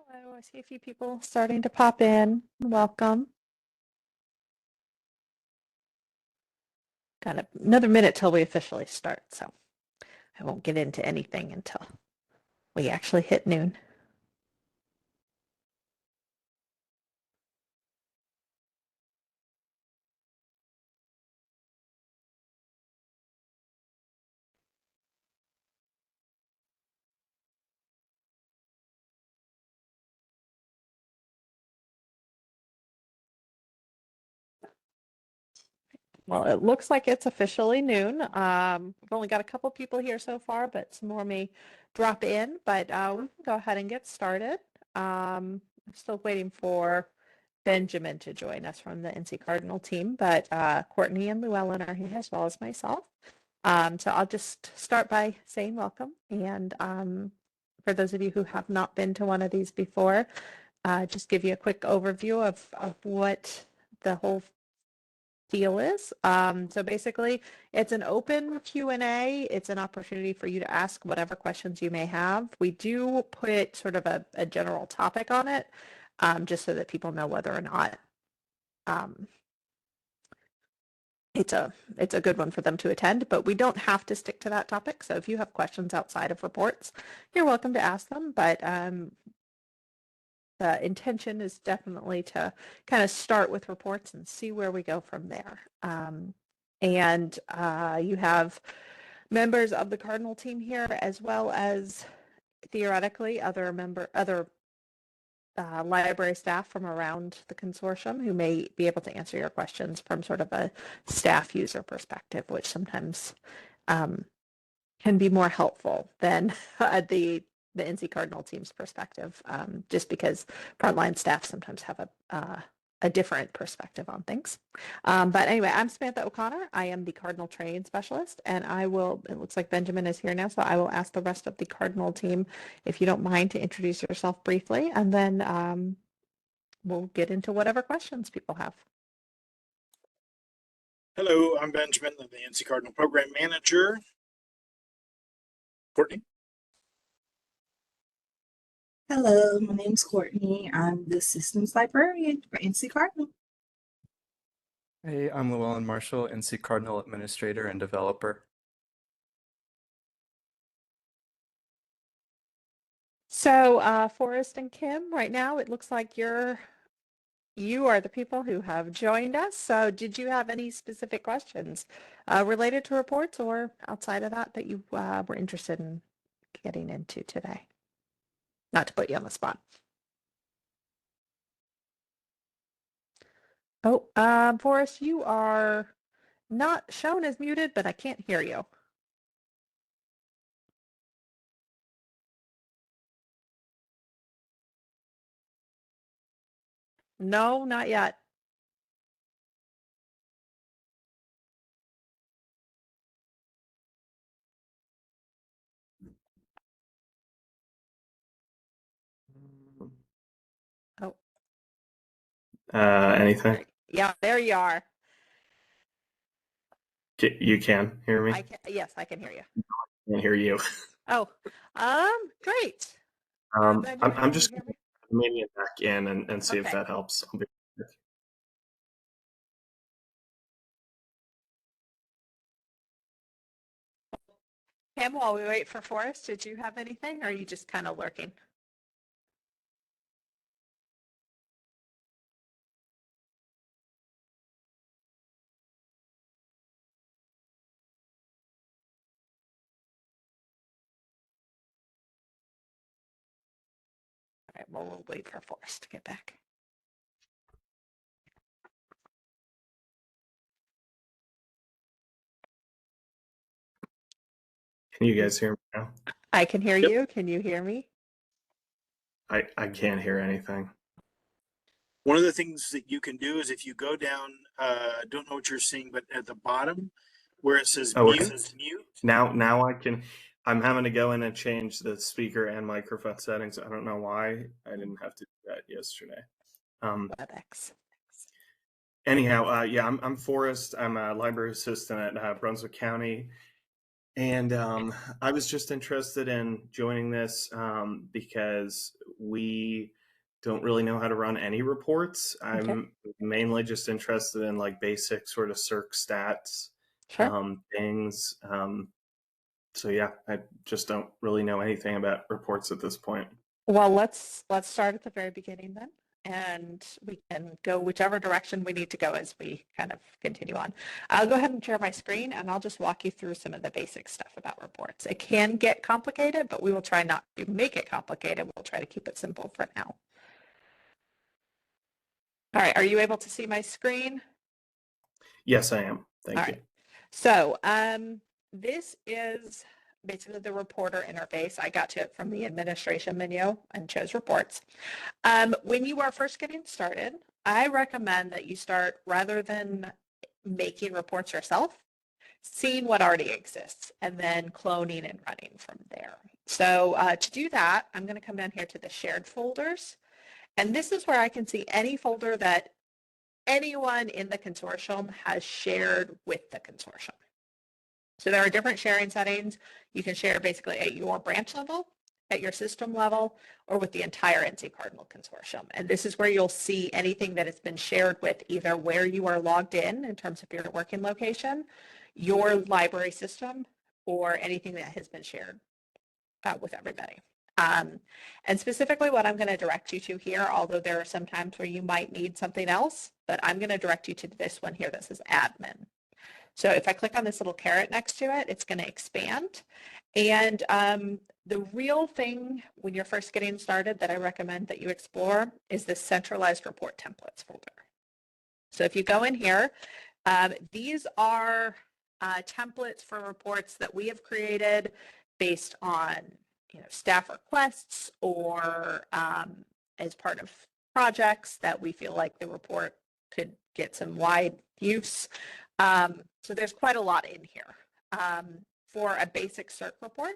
Hello, I see a few people starting to pop in. Welcome. Got another minute till we officially start, so I won't get into anything until we actually hit noon. Well, it looks like it's officially noon. We've only got a couple people here so far, but some more may drop in. But we can go ahead and get started. I'm still waiting for Benjamin to join us from the NC Cardinal team, but Courtney and Llewellyn are here as well as myself. So I'll just start by saying welcome. And for those of you who have not been to one of these before, just give you a quick overview of what the whole deal is. So basically, it's an open Q&A. It's an opportunity for you to ask whatever questions you may have. We do put sort of a general topic on it, just so that people know whether or not it's a good one for them to attend, but we don't have to stick to that topic. So if you have questions outside of reports, you're welcome to ask them. But the intention is definitely to kind of start with reports and see where we go from there. And you have members of the Cardinal team here, as well as theoretically other library staff from around the consortium who may be able to answer your questions from sort of a staff user perspective, which sometimes can be more helpful than the NC Cardinal team's perspective, just because frontline staff sometimes have a different perspective on things. But anyway, I'm Samantha O'Connor. I am the Cardinal training specialist, and it looks like Benjamin is here now, so I will ask the rest of the Cardinal team, if you don't mind, to introduce yourself briefly, and then we'll get into whatever questions people have. Hello, I'm Benjamin. I'm the NC Cardinal Program Manager. Courtney? Hello, my name's Courtney. I'm the Systems Librarian for NC Cardinal. Hey, I'm Llewellyn Marshall, NC Cardinal Administrator and Developer. So Forrest and Kim, right now it looks like you are the people who have joined us. So did you have any specific questions related to reports or outside of that you were interested in getting into today? Not to put you on the spot. Oh, Forrest, you are not shown as muted, but I can't hear you. No, not yet. Oh, Anything? yeah, there you are. You can hear me? Yes, I can hear you. I can hear you. Oh, great. I'm just going to maybe it back in and see if Okay. that helps. I'll be back. Pam, while we wait for Forrest, did you have anything, or are you just kind of lurking? All right, well, we'll wait for Forrest to get back. Can you guys hear me now? I can hear Yep. you. Can you hear me? I can't hear anything. One of the things that you can do is if you go down, don't know what you're seeing, but at the bottom where it says mute. Now I can. I'm having to go in and change the speaker and microphone settings. I don't know why I didn't have to do that yesterday. WebEx. Anyhow, yeah, I'm Forrest. I'm a library assistant at Brunswick County. And I was just interested in joining this because we don't really know how to run any reports. Okay. I'm mainly just interested in like basic sort of circ stats Sure. things. So yeah, I just don't really know anything about reports at this point. Well, let's start at the very beginning then, and we can go whichever direction we need to go as we kind of continue on. I'll go ahead and share my screen, and I'll just walk you through some of the basic stuff about reports. It can get complicated, but we will try not to make it complicated. We'll try to keep it simple for now. All right, are you able to see my screen? Yes, I am. Thank All you. right. So this is basically the reporter interface. I got to it from the administration menu and chose reports. When you are first getting started, I recommend that you start, rather than making reports yourself, seeing what already exists and then cloning and running from there. So to do that, I'm going to come down here to the shared folders. And this is where I can see any folder that anyone in the consortium has shared with the consortium. So there are different sharing settings. You can share basically at your branch level, at your system level, or with the entire NC Cardinal consortium. And this is where you'll see anything that has been shared with either where you are logged in terms of your working location, your library system, or anything that has been shared with everybody. And specifically what I'm going to direct you to here, although there are some times where you might need something else, but I'm going to direct you to this one here that says admin. So if I click on this little caret next to it, it's going to expand. And the real thing when you're first getting started that I recommend that you explore is this centralized report templates folder. So if you go in here, these are templates for reports that we have created based on staff requests or as part of projects that we feel like the report could get some wide use. So there's quite a lot in here. For a basic CERC report,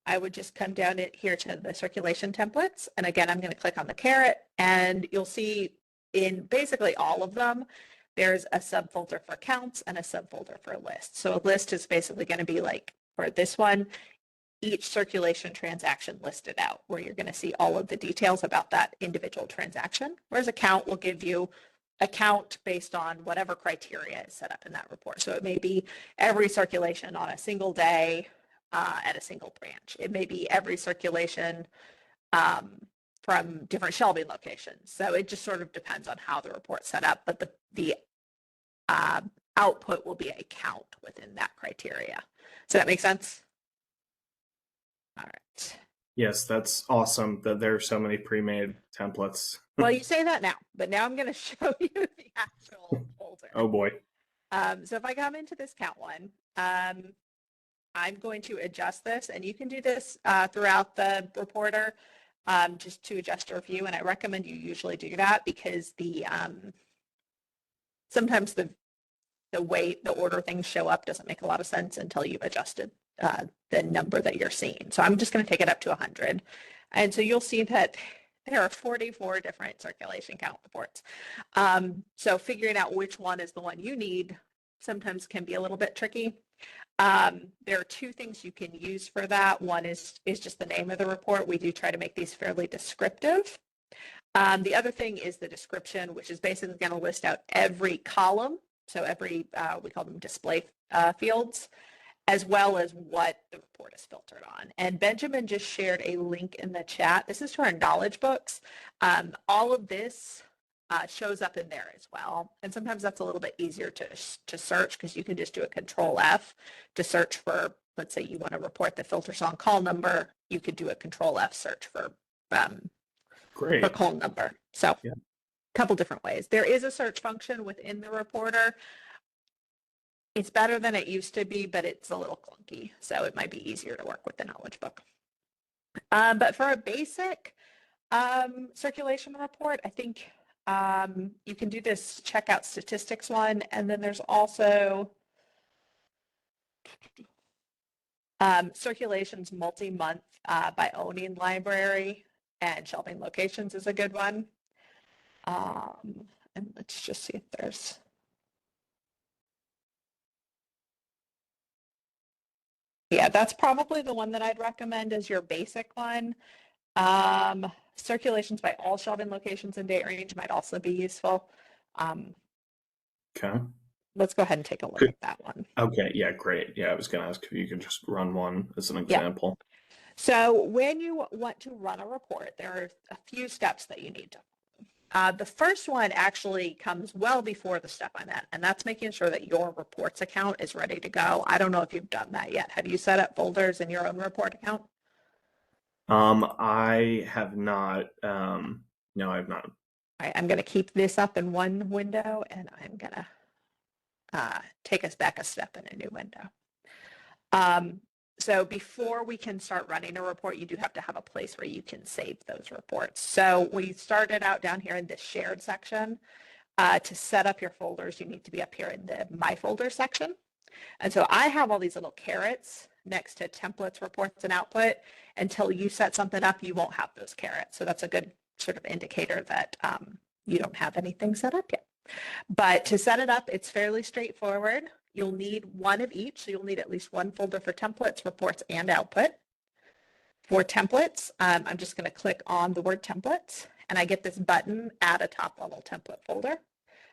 I would just come down here to the circulation templates. And again, I'm going to click on the caret, and you'll see in basically all of them, there's a subfolder for counts and a subfolder for lists. So a list is basically going to be like, for this one, each circulation transaction listed out, where you're going to see all of the details about that individual transaction, whereas a count will give you a count based on whatever criteria is set up in that report. So it may be every circulation on a single day at a single branch. It may be every circulation from different shelving locations. So it just sort of depends on how the report's set up, but the output will be a count within that criteria. Does that make sense? All right. Yes, that's awesome that there are so many pre-made templates. Well, you say that now, but now I'm going to show you the actual folder. Oh boy. So if I come into this count one, I'm going to adjust this, and you can do this throughout the reporter just to adjust your view. And I recommend you usually do that because sometimes the way the order things show up doesn't make a lot of sense until you've adjusted the number that you're seeing. So I'm just going to take it up to 100. And so you'll see that there are 44 different circulation count reports. So figuring out which one is the one you need sometimes can be a little bit tricky. There are two things you can use for that. One is just the name of the report. We do try to make these fairly descriptive. The other thing is the description, which is basically going to list out every column. So every, we call them display fields, as well as what the report is filtered on. And Benjamin just shared a link in the chat. This is to our knowledge books. All of this shows up in there as well. And sometimes that's a little bit easier to search because you can just do a Control F to search for, let's say you want to report the filters on call number, you could do a Control F search for Great. call number. So Yeah. couple different ways. There is a search function within the reporter. It's better than it used to be, but it's a little clunky. So it might be easier to work with the knowledge book. But for a basic circulation report, I think you can do this checkout statistics one. And then there's also circulations multi-month by owning library and shelving locations is a good one. And let's just see if there's Yeah, that's probably the one that I'd recommend as your basic one. Circulations by all shelving locations and date range might also be useful. Okay. Let's go ahead and take a look Could- at that one. Okay. Yeah. Great. Yeah. I was going to ask if you could just run one as an Yeah. example. So when you want to run a report, there are a few steps that you need to. The first one actually comes well before the step I'm at, and that's making sure that your reports account is ready to go. I don't know if you've done that yet. Have you set up folders in your own report account? I have not. No, I have not. All right, I'm going to keep this up in one window, and I'm going to take us back a step in a new window. So before we can start running a report, you do have to have a place where you can save those reports. So we started out down here in this shared section. To set up your folders, you need to be up here in the My Folder section. And so I have all these little carrots next to templates, reports, and output. Until you set something up, you won't have those carrots. So that's a good sort of indicator that you don't have anything set up yet. But to set it up, it's fairly straightforward. You'll need one of each. So you'll need at least one folder for templates, reports, and output. For templates, I'm just going to click on the word templates, and I get this button, add a top level template folder.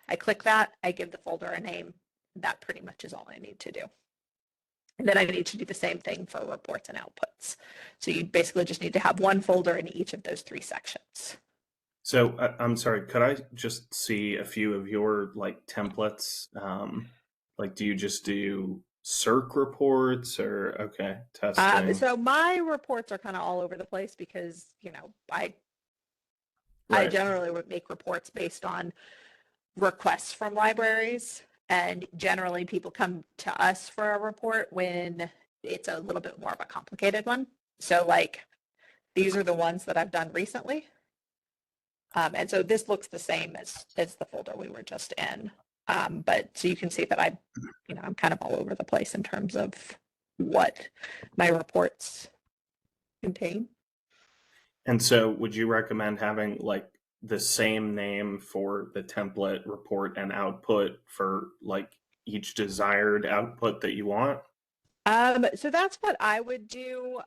I click that, I give the folder a name. That pretty much is all I need to do. And then I need to do the same thing for reports and outputs. So you basically just need to have one folder in each of those 3 sections. So I'm sorry, could I just see a few of your like templates? Like, do you just do circ reports or okay, testing? So my reports are kind of all over the place because, you know, I Right. generally would make reports based on requests from libraries, and generally people come to us for a report when it's a little bit more of a complicated one. So like these are the ones that I've done recently. And so this looks the same as the folder we were just in. But so you can see that I'm kind of all over the place in terms of what my reports contain. And so would you recommend having like the same name for the template, report, and output for like each desired output that you want? So that's what I would do.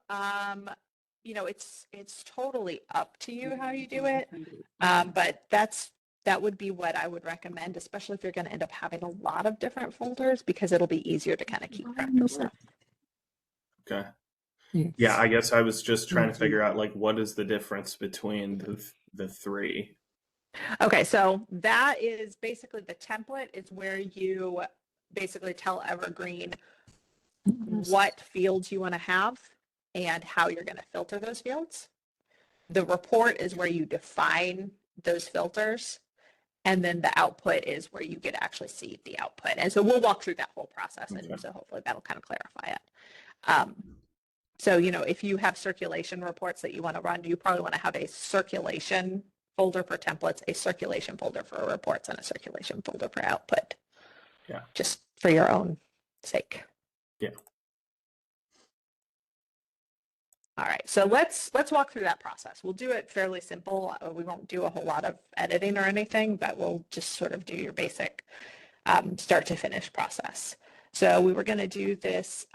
It's totally up to you how you do it. But that would be what I would recommend, especially if you're going to end up having a lot of different folders, because it'll be easier to kind of keep track of stuff. Okay. Yeah, I guess I was just trying to figure out like what is the difference between the 3. Okay, so that is basically the template is where you basically tell Evergreen what fields you want to have and how you're going to filter those fields. The report is where you define those filters. And then the output is where you get to actually see the output. And so we'll walk through that whole process. Okay. And so hopefully that'll kind of clarify it. So, if you have circulation reports that you want to run, you probably want to have a circulation folder for templates, a circulation folder for reports, and a circulation folder for output. Yeah. Just for your own sake. Yeah. All right, so let's walk through that process. We'll do it fairly simple. We won't do a whole lot of editing or anything, but we'll just sort of do your basic start to finish process. So we were going to do this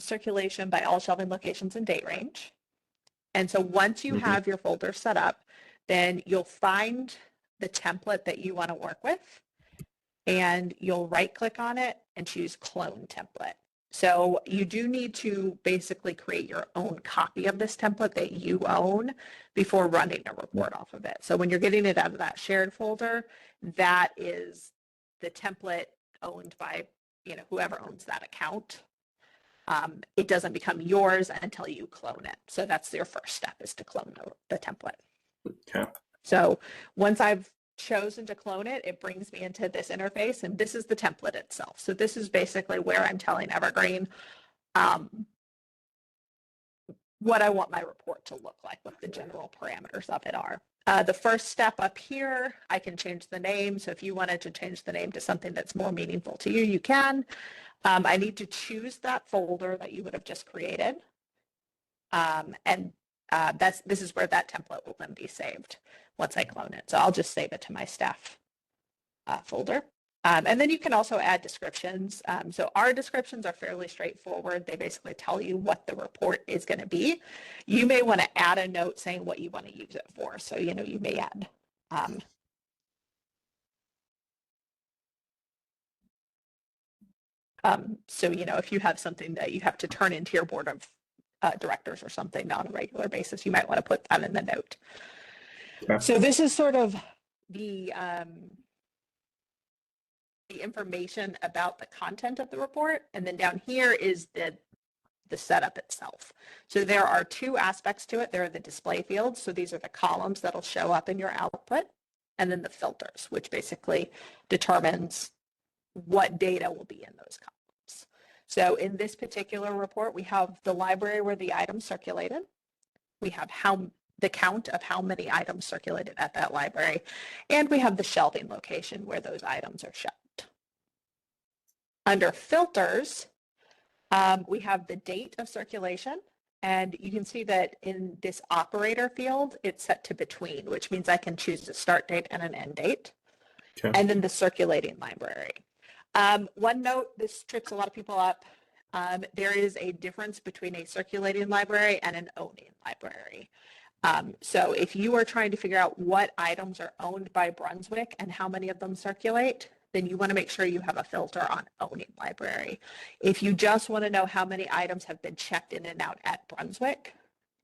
circulation by all shelving locations and date range. And so once you have your folder set up, then you'll find the template that you want to work with, and you'll right click on it and choose clone template. So you do need to basically create your own copy of this template that you own before running a report off of it. So when you're getting it out of that shared folder, that is the template owned by whoever owns that account. It doesn't become yours until you clone it. So that's your first step, is to clone the template. Okay. So once I've chosen to clone it, it brings me into this interface, and this is the template itself. So this is basically where I'm telling Evergreen what I want my report to look like, what the general parameters of it are. The first step up here, I can change the name. So if you wanted to change the name to something that's more meaningful to you, you can. I need to choose that folder that you would have just created. This is where that template will then be saved once I clone it. So I'll just save it to my staff folder. And then you can also add descriptions. So our descriptions are fairly straightforward. They basically tell you what the report is going to be. You may want to add a note saying what you want to use it for. So, you know, you may add so, you know, if you have something that you have to turn into your board of directors or something on a regular basis, you might want to put that in the note. Okay. So this is sort of the information about the content of the report. And then down here is the setup itself. So there are two aspects to it. There are the display fields. So these are the columns that'll show up in your output. And then the filters, which basically determines what data will be in those columns. So in this particular report, we have the library where the items circulated. We have the count of how many items circulated at that library. And we have the shelving location where those items are shelved. Under filters, we have the date of circulation. And you can see that in this operator field, it's set to between, which means I can choose a start date and an end date. Okay. And then the circulating library. One note, this trips a lot of people up. There is a difference between a circulating library and an owning library. So if you are trying to figure out what items are owned by Brunswick and how many of them circulate, then you want to make sure you have a filter on owning library. If you just want to know how many items have been checked in and out at Brunswick,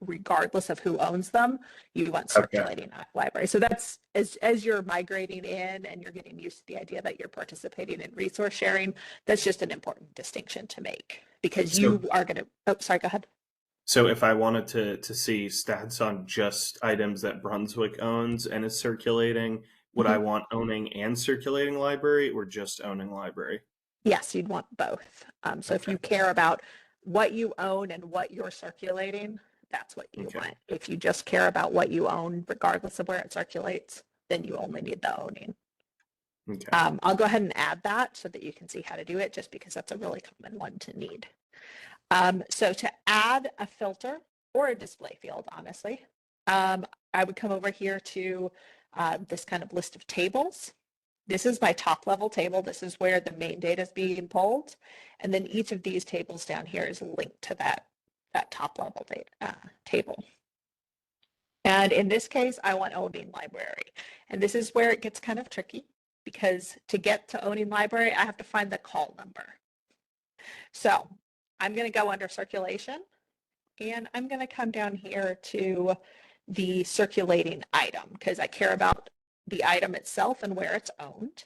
regardless of who owns them, you want circulating library. So that's as you're migrating in and you're getting used to the idea that you're participating in resource sharing, that's just an important distinction to make because you are going to, oh, sorry, go ahead. So if I wanted to see stats on just items that Brunswick owns and is circulating, would I want owning and circulating library or just owning library? Yes, you'd want both. So if you care about what you own and what you're circulating, that's what you want. If you just care about what you own, regardless of where it circulates, then you only need the owning. Okay. I'll go ahead and add that so that you can see how to do it, just because that's a really common one to need. So to add a filter or a display field, honestly, I would come over here to this kind of list of tables. This is my top level table. This is where the main data is being pulled. And then each of these tables down here is linked to that top level data, table. And in this case, I want owning library. And this is where it gets kind of tricky because to get to owning library, I have to find the call number. So I'm going to go under circulation and I'm going to come down here to the circulating item because I care about the item itself and where it's owned.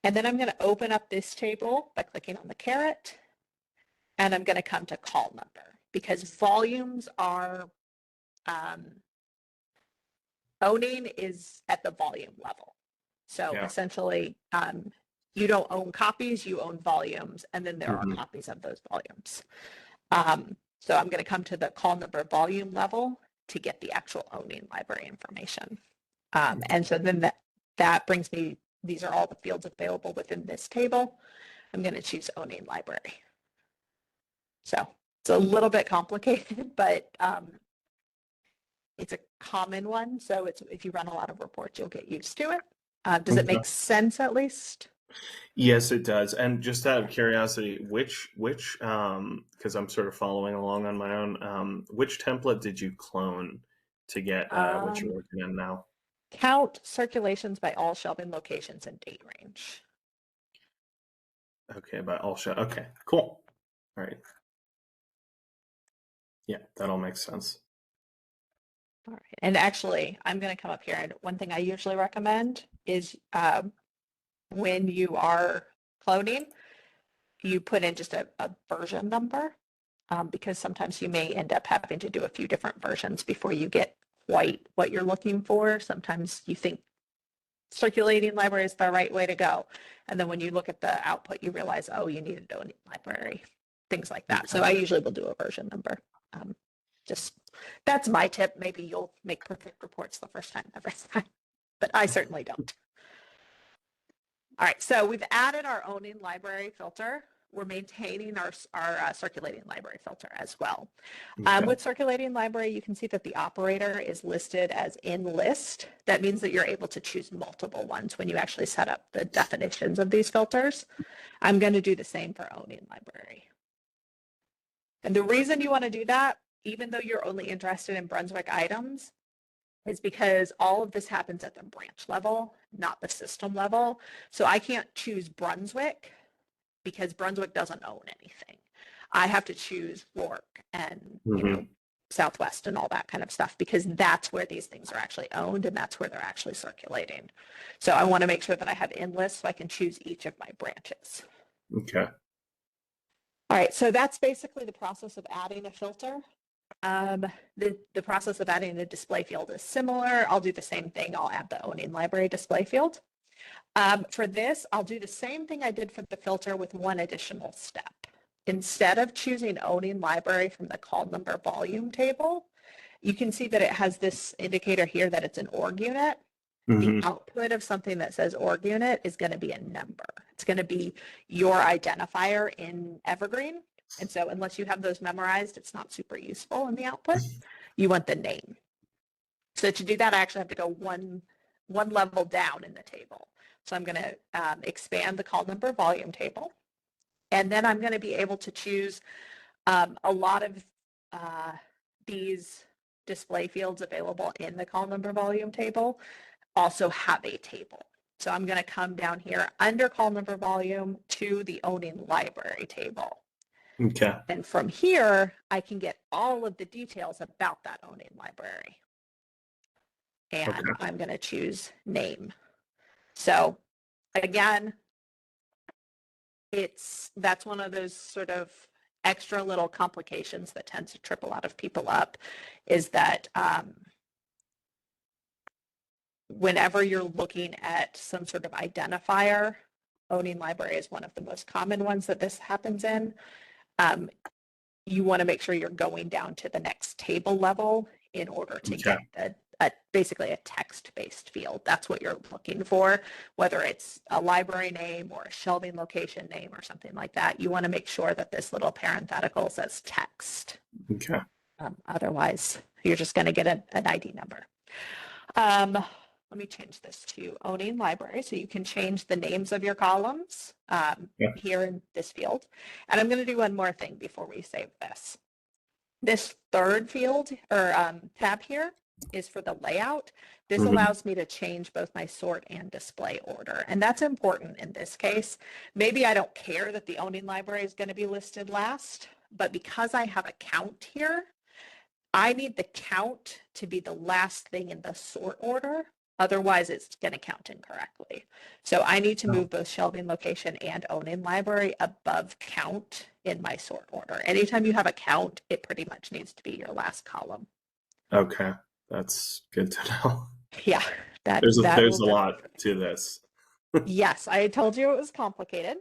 And then I'm going to open up this table by clicking on the caret and I'm going to come to call number because volumes are, owning is at the volume level. So essentially, you don't own copies, you own volumes, and then there are copies of those volumes. So I'm going to come to the call number volume level to get the actual owning library information. And so then that brings me, these are all the fields available within this table. I'm going to choose owning library. So it's a little bit complicated, but it's a common one. So it's, if you run a lot of reports, you'll get used to it. Does it make sense at least? Yes, it does. And just out of curiosity, which because I'm sort of following along on my own, which template did you clone to get what you're working on now? Count circulations by all shelving locations and date range. Okay, by all show. Okay, cool. All right. Yeah, that all makes sense. All right. And actually, I'm going to come up here. And one thing I usually recommend is when you are cloning, you put in just a version number because sometimes you may end up having to do a few different versions before you get quite what you're looking for. Sometimes you think circulating library is the right way to go. And then when you look at the output, you realize, oh, you need a owning library, things like that. So I usually will do a version number. Just that's my tip. Maybe you'll make perfect reports the first time every time, but I certainly don't. All right, so we've added our owning library filter. we're maintaining our circulating library filter as well. Okay. With circulating library, you can see that the operator is listed as in list. That means that you're able to choose multiple ones when you actually set up the definitions of these filters. I'm going to do the same for owning library. And the reason you want to do that, even though you're only interested in Brunswick items, is because all of this happens at the branch level, not the system level. So I can't choose Brunswick because Brunswick doesn't own anything. I have to choose York and Southwest and all that kind of stuff because that's where these things are actually owned and that's where they're actually circulating. So I want to make sure that I have in list so I can choose each of my branches. Okay. All right, so that's basically the process of adding a filter. The process of adding a display field is similar. I'll do the same thing. I'll add the owning library display field. For this, I'll do the same thing I did for the filter with one additional step. Instead of choosing owning library from the call number volume table, you can see that it has this indicator here that it's an org unit. The output of something that says org unit is going to be a number. It's going to be your identifier in Evergreen. And so unless you have those memorized, it's not super useful in the output. You want the name. So to do that, I actually have to go one level down in the table. So I'm going to expand the call number volume table. And then I'm going to be able to choose a lot of these display fields available in the call number volume table also have a table. So I'm going to come down here under call number volume to the owning library table. Okay. And from here, I can get all of the details about that owning library. And Okay. I'm going to choose name. So again, that's one of those sort of extra little complications that tends to trip a lot of people up is that whenever you're looking at some sort of identifier, owning library is one of the most common ones that this happens in. You want to make sure you're going down to the next table level in order to get basically a text-based field. That's what you're looking for, whether it's a library name or a shelving location name or something like that. You want to make sure that this little parenthetical says text. Okay. Otherwise, you're just going to get an ID number. Let me change this to owning library so you can change the names of your columns here in this field. And I'm going to do one more thing before we save this. This third field or tab here is for the layout. This allows me to change both my sort and display order. And that's important in this case. Maybe I don't care that the owning library is going to be listed last, but because I have a count here, I need the count to be the last thing in the sort order. Otherwise, it's going to count incorrectly. So I need to move both shelving location and owning library above count in my sort order. Anytime you have a count, it pretty much needs to be your last column. Okay. That's good to know. Yeah. There's a lot to this. Yes, I told you it was complicated.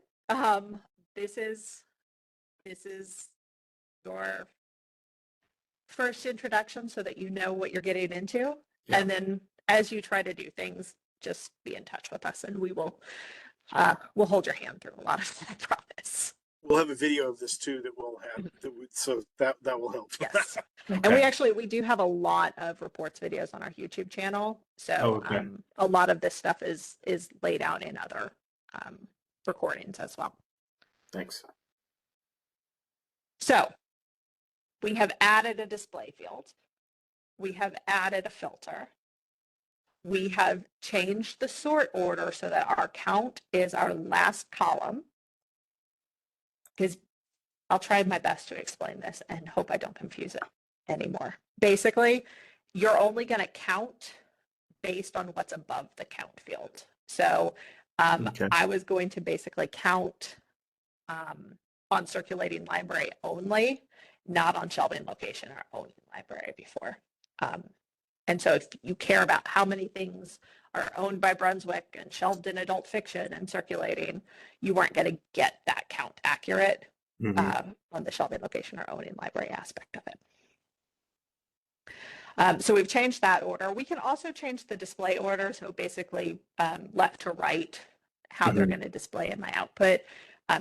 This is your first introduction so that you know what you're getting into. Yeah. And then as you try to do things, just be in touch with us and we'll hold your hand through a lot of that, I promise. We'll have a video of this too that we'll have, so that will help. Yes. Okay. And we do have a lot of reports videos on our YouTube channel. So a lot of this stuff is laid out in other recordings as well. Thanks. So we have added a display field. We have added a filter. We have changed the sort order so that our count is our last column. Because I'll try my best to explain this and hope I don't confuse it anymore. Basically, you're only going to count based on what's above the count field. So I was going to basically count on circulating library only, not on shelving location or owning library before. And so if you care about how many things are owned by Brunswick and shelved in adult fiction and circulating, you weren't going to get that count accurate on the shelving location or owning library aspect of it. So we've changed that order. We can also change the display order. So basically left to right, how they're going to display in my output.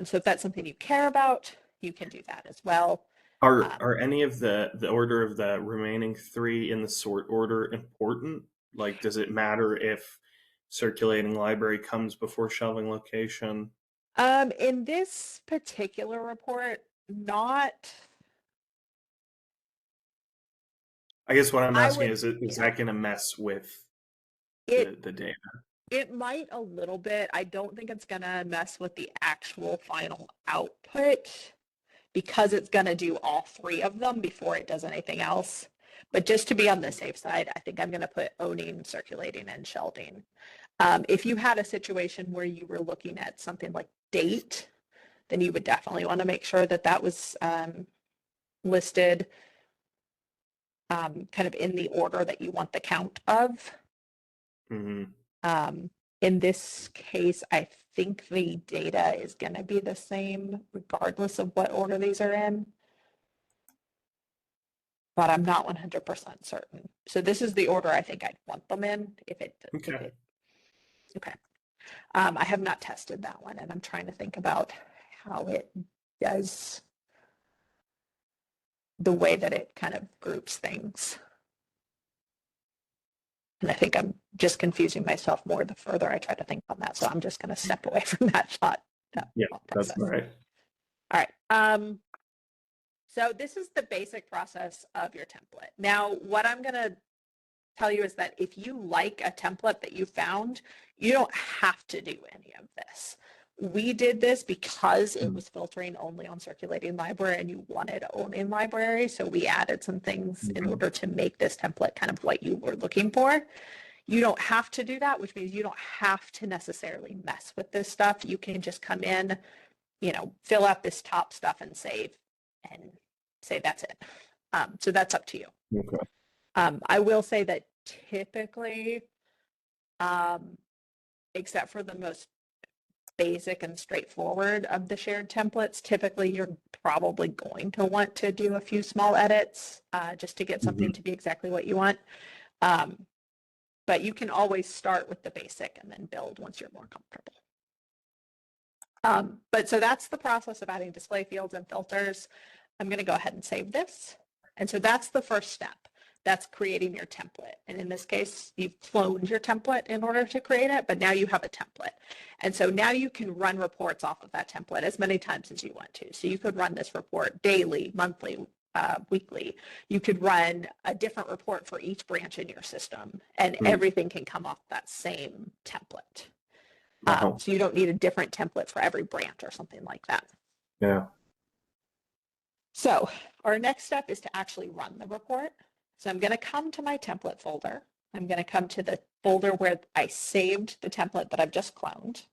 So if that's something you care about, you can do that as well. Are any of the order of the remaining 3 in the sort order important? Like, does it matter if circulating library comes before shelving location? In this particular report, not. I guess what I'm I asking would, is yeah. that going to mess with It the data? it might a little bit. I don't think it's gonna mess with the actual final output because it's gonna do all 3 of them before it does anything else. But just to be on the safe side, I think I'm gonna put owning, circulating, and shelving. If you had a situation where you were looking at something like date, then you would definitely want to make sure that that was listed kind of in the order that you want the count of. Mm-hmm. In this case, I think the data is going to be the same regardless of what order these are in, but I'm not 100% certain. So this is the order I think I'd want them in okay. I have not tested that one, and I'm trying to think about how it does the way that it kind of groups things. And I think I'm just confusing myself more the further I try to think on that. So I'm just going to step away from that thought That's process. all right. All right. So this is the basic process of your template. Now, what I'm going to tell you is that if you like a template that you found, you don't have to do any of this. We did this because it was filtering only on circulating library and you wanted owning library. So we added some things in order to make this template kind of what you were looking for. You don't have to do that, which means you don't have to necessarily mess with this stuff. You can just come in, fill out this top stuff and save and say that's it. So that's up to you. Okay. I will say that typically, except for the most basic and straightforward of the shared templates, typically you're probably going to want to do a few small edits just to get something to be exactly what you want. But you can always start with the basic and then build once you're more comfortable. But so that's the process of adding display fields and filters. I'm going to go ahead and save this. And so that's the first step. That's creating your template. And in this case, you've cloned your template in order to create it, but now you have a template. And so now you can run reports off of that template as many times as you want to. So you could run this report daily, monthly, weekly. You could run a different report for each branch in your system, and everything can come off that same template. So you don't need a different template for every branch or something like that. Yeah. So our next step is to actually run the report. So I'm going to come to my template folder. I'm going to come to the folder where I saved the template that I've just cloned.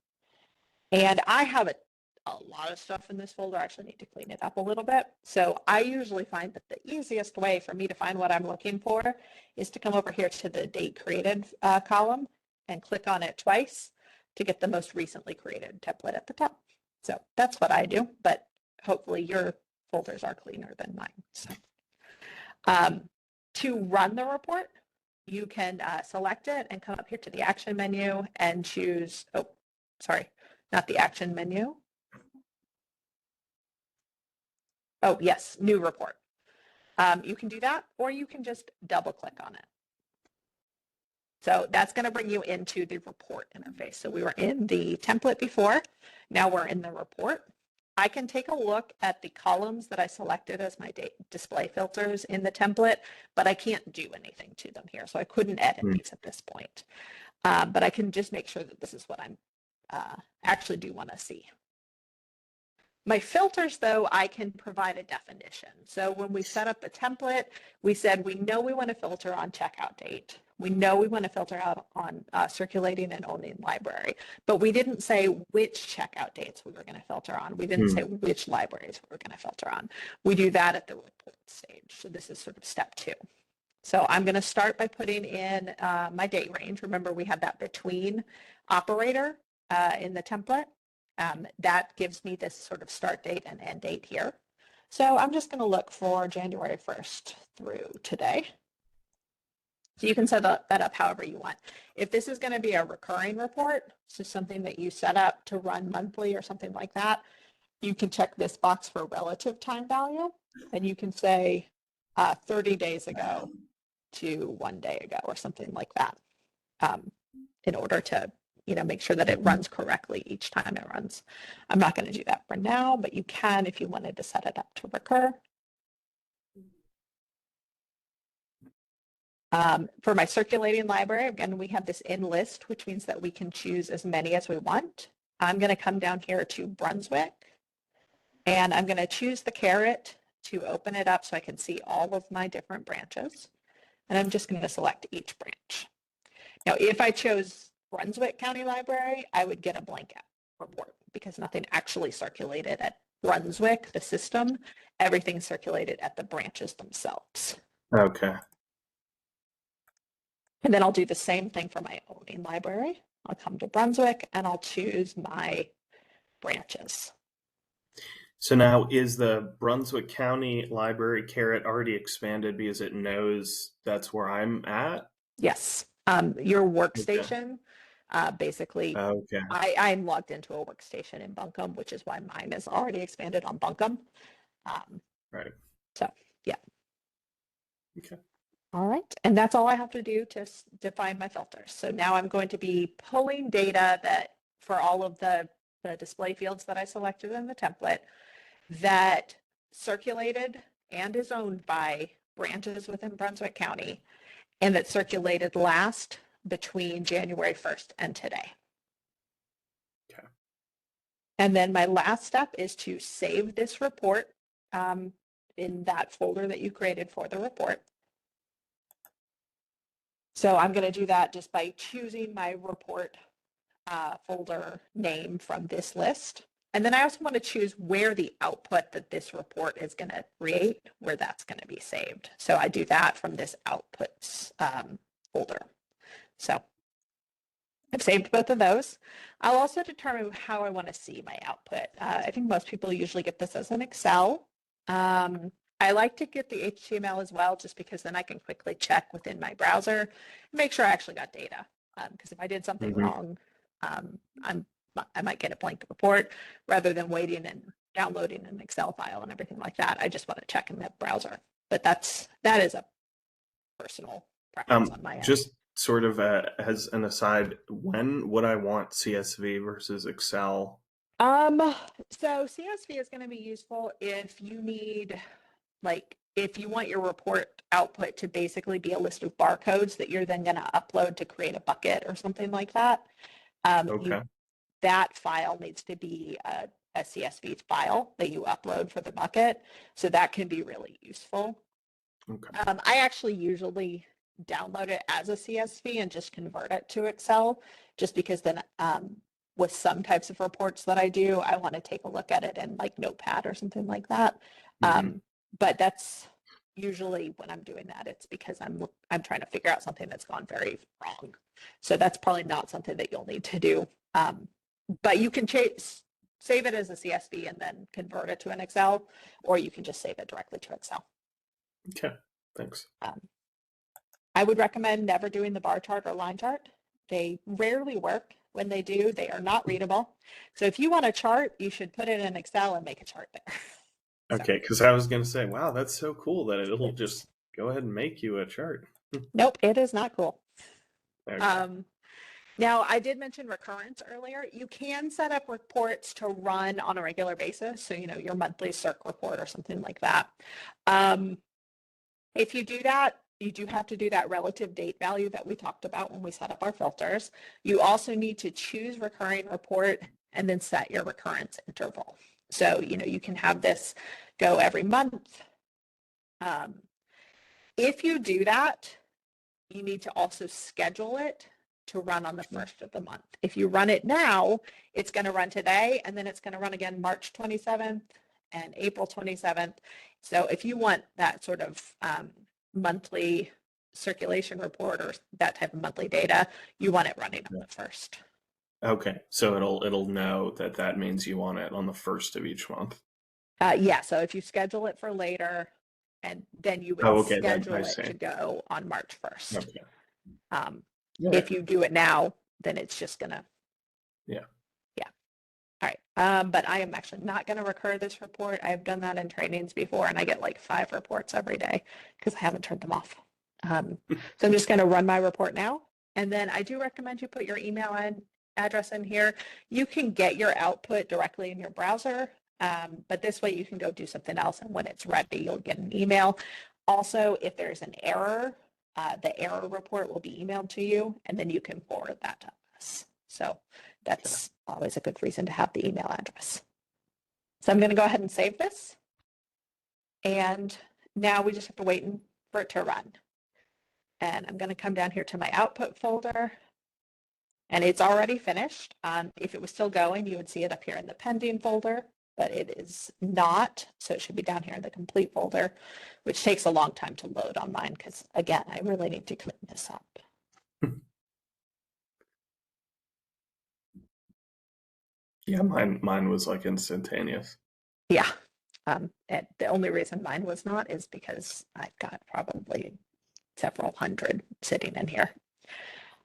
And I have a lot of stuff in this folder. I actually need to clean it up a little bit. So I usually find that the easiest way for me to find what I'm looking for is to come over here to the date created column and click on it twice to get the most recently created template at the top. So that's what I do, but hopefully your folders are cleaner than mine. So to run the report, you can select it and come up here to the action menu and choose, not the action menu. Oh, yes, new report. You can do that, or you can just double click on it. So that's going to bring you into the report interface. So we were in the template before. Now we're in the report. I can take a look at the columns that I selected as my display filters in the template, but I can't do anything to them here. So I couldn't edit these at this point. But I can just make sure that this is what I'm actually do want to see. My filters, though, I can provide a definition. So when we set up the template, we said we know we want to filter on checkout date. We know we want to filter out on circulating and owning library, but we didn't say which checkout dates we were going to filter on. We didn't say which libraries we were going to filter on. We do that at the report stage. So this is sort of step 2. So I'm going to start by putting in my date range. Remember, we have that between operator in the template. That gives me this sort of start date and end date here. So I'm just going to look for January 1st through today. So you can set that up however you want. If this is going to be a recurring report, so something that you set up to run monthly or something like that, you can check this box for relative time value, and you can say 30 days ago to 1 day ago or something like that, in order to, make sure that it runs correctly each time it runs. I'm not going to do that for now, but you can if you wanted to set it up to recur. For my circulating library, again, we have this in list, which means that we can choose as many as we want. I'm going to come down here to Brunswick, and I'm going to choose the caret to open it up so I can see all of my different branches. And I'm just going to select each branch. Now, if I chose Brunswick County Library, I would get a blank report because nothing actually circulated at Brunswick, the system. Everything circulated at the branches themselves. Okay. And then I'll do the same thing for my owning library. I'll come to Brunswick and I'll choose my branches. So now, is the Brunswick County Library caret already expanded because it knows that's where I'm at? Yes. Your workstation, basically, Okay. I'm logged into a workstation in Buncombe, which is why mine is already expanded on Buncombe. Right. So, yeah. Okay. All right. And that's all I have to do to define my filters. So now I'm going to be pulling data that for all of the display fields that I selected in the template that circulated and is owned by branches within Brunswick County, and that circulated last between January 1st and today. Okay. And then my last step is to save this report in that folder that you created for the report. So I'm going to do that just by choosing my report folder name from this list. And then I also want to choose where the output that this report is going to create, where that's going to be saved. So I do that from this outputs folder. So I've saved both of those. I'll also determine how I want to see my output. I think most people usually get this as an Excel. I like to get the HTML as well, just because then I can quickly check within my browser and make sure I actually got data. Because if I did something wrong, I might get a blank report rather than waiting and downloading an Excel file and everything like that. I just want to check in the browser. But that is a personal preference on my end. Just sort of as an aside, when would I want CSV versus Excel? So CSV is going to be useful if you need, if you want your report output to basically be a list of barcodes that you're then going to upload to create a bucket or something like that. Okay. That file needs to be a CSV file that you upload for the bucket. So that can be really useful. Okay. I actually usually download it as a CSV and just convert it to Excel, just because then with some types of reports that I do, I want to take a look at it in like Notepad or something like that. But that's usually when I'm doing that, it's because I'm trying to figure out something that's gone very wrong. So that's probably not something that you'll need to do. But you can save it as a CSV and then convert it to an Excel, or you can just save it directly to Excel. Okay, thanks. I would recommend never doing the bar chart or line chart. They rarely work. When they do, they are not readable. So if you want a chart, you should put it in Excel and make a chart there. Okay, because I was going to say, wow, that's so cool that it'll just go ahead and make you a chart. Nope, it is not cool. Okay. Now, I did mention recurrence earlier. You can set up reports to run on a regular basis. So, your monthly circ report or something like that. If you do that, you do have to do that relative date value that we talked about when we set up our filters. You also need to choose recurring report and then set your recurrence interval. So, you can have this go every month. If you do that, you need to also schedule it to run on the first of the month. If you run it now, it's going to run today, and then it's going to run again March 27th and April 27th. So if you want that sort of monthly circulation report or that type of monthly data, you want it running on the first. Okay, so it'll know that means you want it on the first of each month. Yeah, so if you schedule it for later, and then you would schedule it to go on March 1st. Okay. If you do it now, then it's just gonna. Yeah. All right, but I am actually not going to recur this report. I've done that in trainings before, and I get like 5 reports every day because I haven't turned them off. So I'm just going to run my report now, and then I do recommend you put your email address in here. You can get your output directly in your browser, but this way you can go do something else, and when it's ready, you'll get an email. Also, if there's an error, the error report will be emailed to you, and then you can forward that to us. So that's always a good reason to have the email address. So I'm going to go ahead and save this. And now we just have to wait for it to run. And I'm going to come down here to my output folder. And it's already finished. If it was still going, you would see it up here in the pending folder, but it is not. So it should be down here in the complete folder, which takes a long time to load on mine because, again, I really need to clean this up. Yeah, mine was like instantaneous. Yeah. And the only reason mine was not is because I've got probably several hundred sitting in here.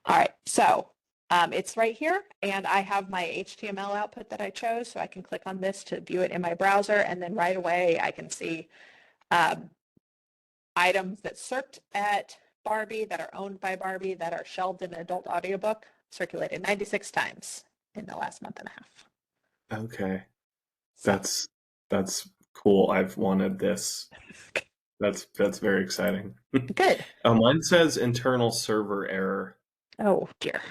All right, so it's right here, and I have my HTML output that I chose, so I can click on this to view it in my browser, and then right away I can see items that circled at Barbie, that are owned by Barbie, that are shelved in an adult audiobook, circulated 96 times in the last month and a half. Okay. So, That's cool. I've wanted this. That's very exciting. good. Mine says internal server error. Oh dear.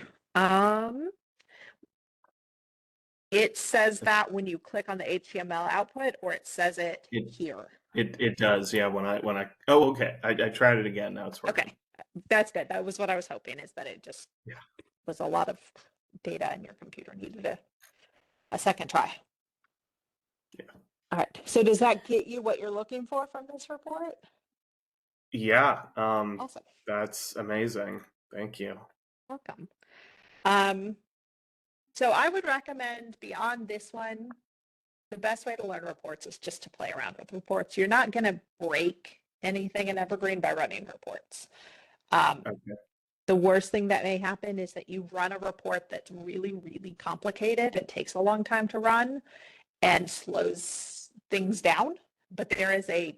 It says that when you click on the HTML output, or it says it here. It does, yeah. When I oh, okay. I tried it again. Now it's working. Okay, that's good. That was what I was hoping, is that it just was a lot of data and your computer needed a second try. Yeah. All right. So does that get you what you're looking for from this report? Yeah. Awesome. That's amazing. Thank you. Welcome. So I would recommend, beyond this one, the best way to learn reports is just to play around with reports. You're not going to break anything in Evergreen by running reports. Okay. The worst thing that may happen is that you run a report that's really, really complicated. It takes a long time to run and slows things down. But there is an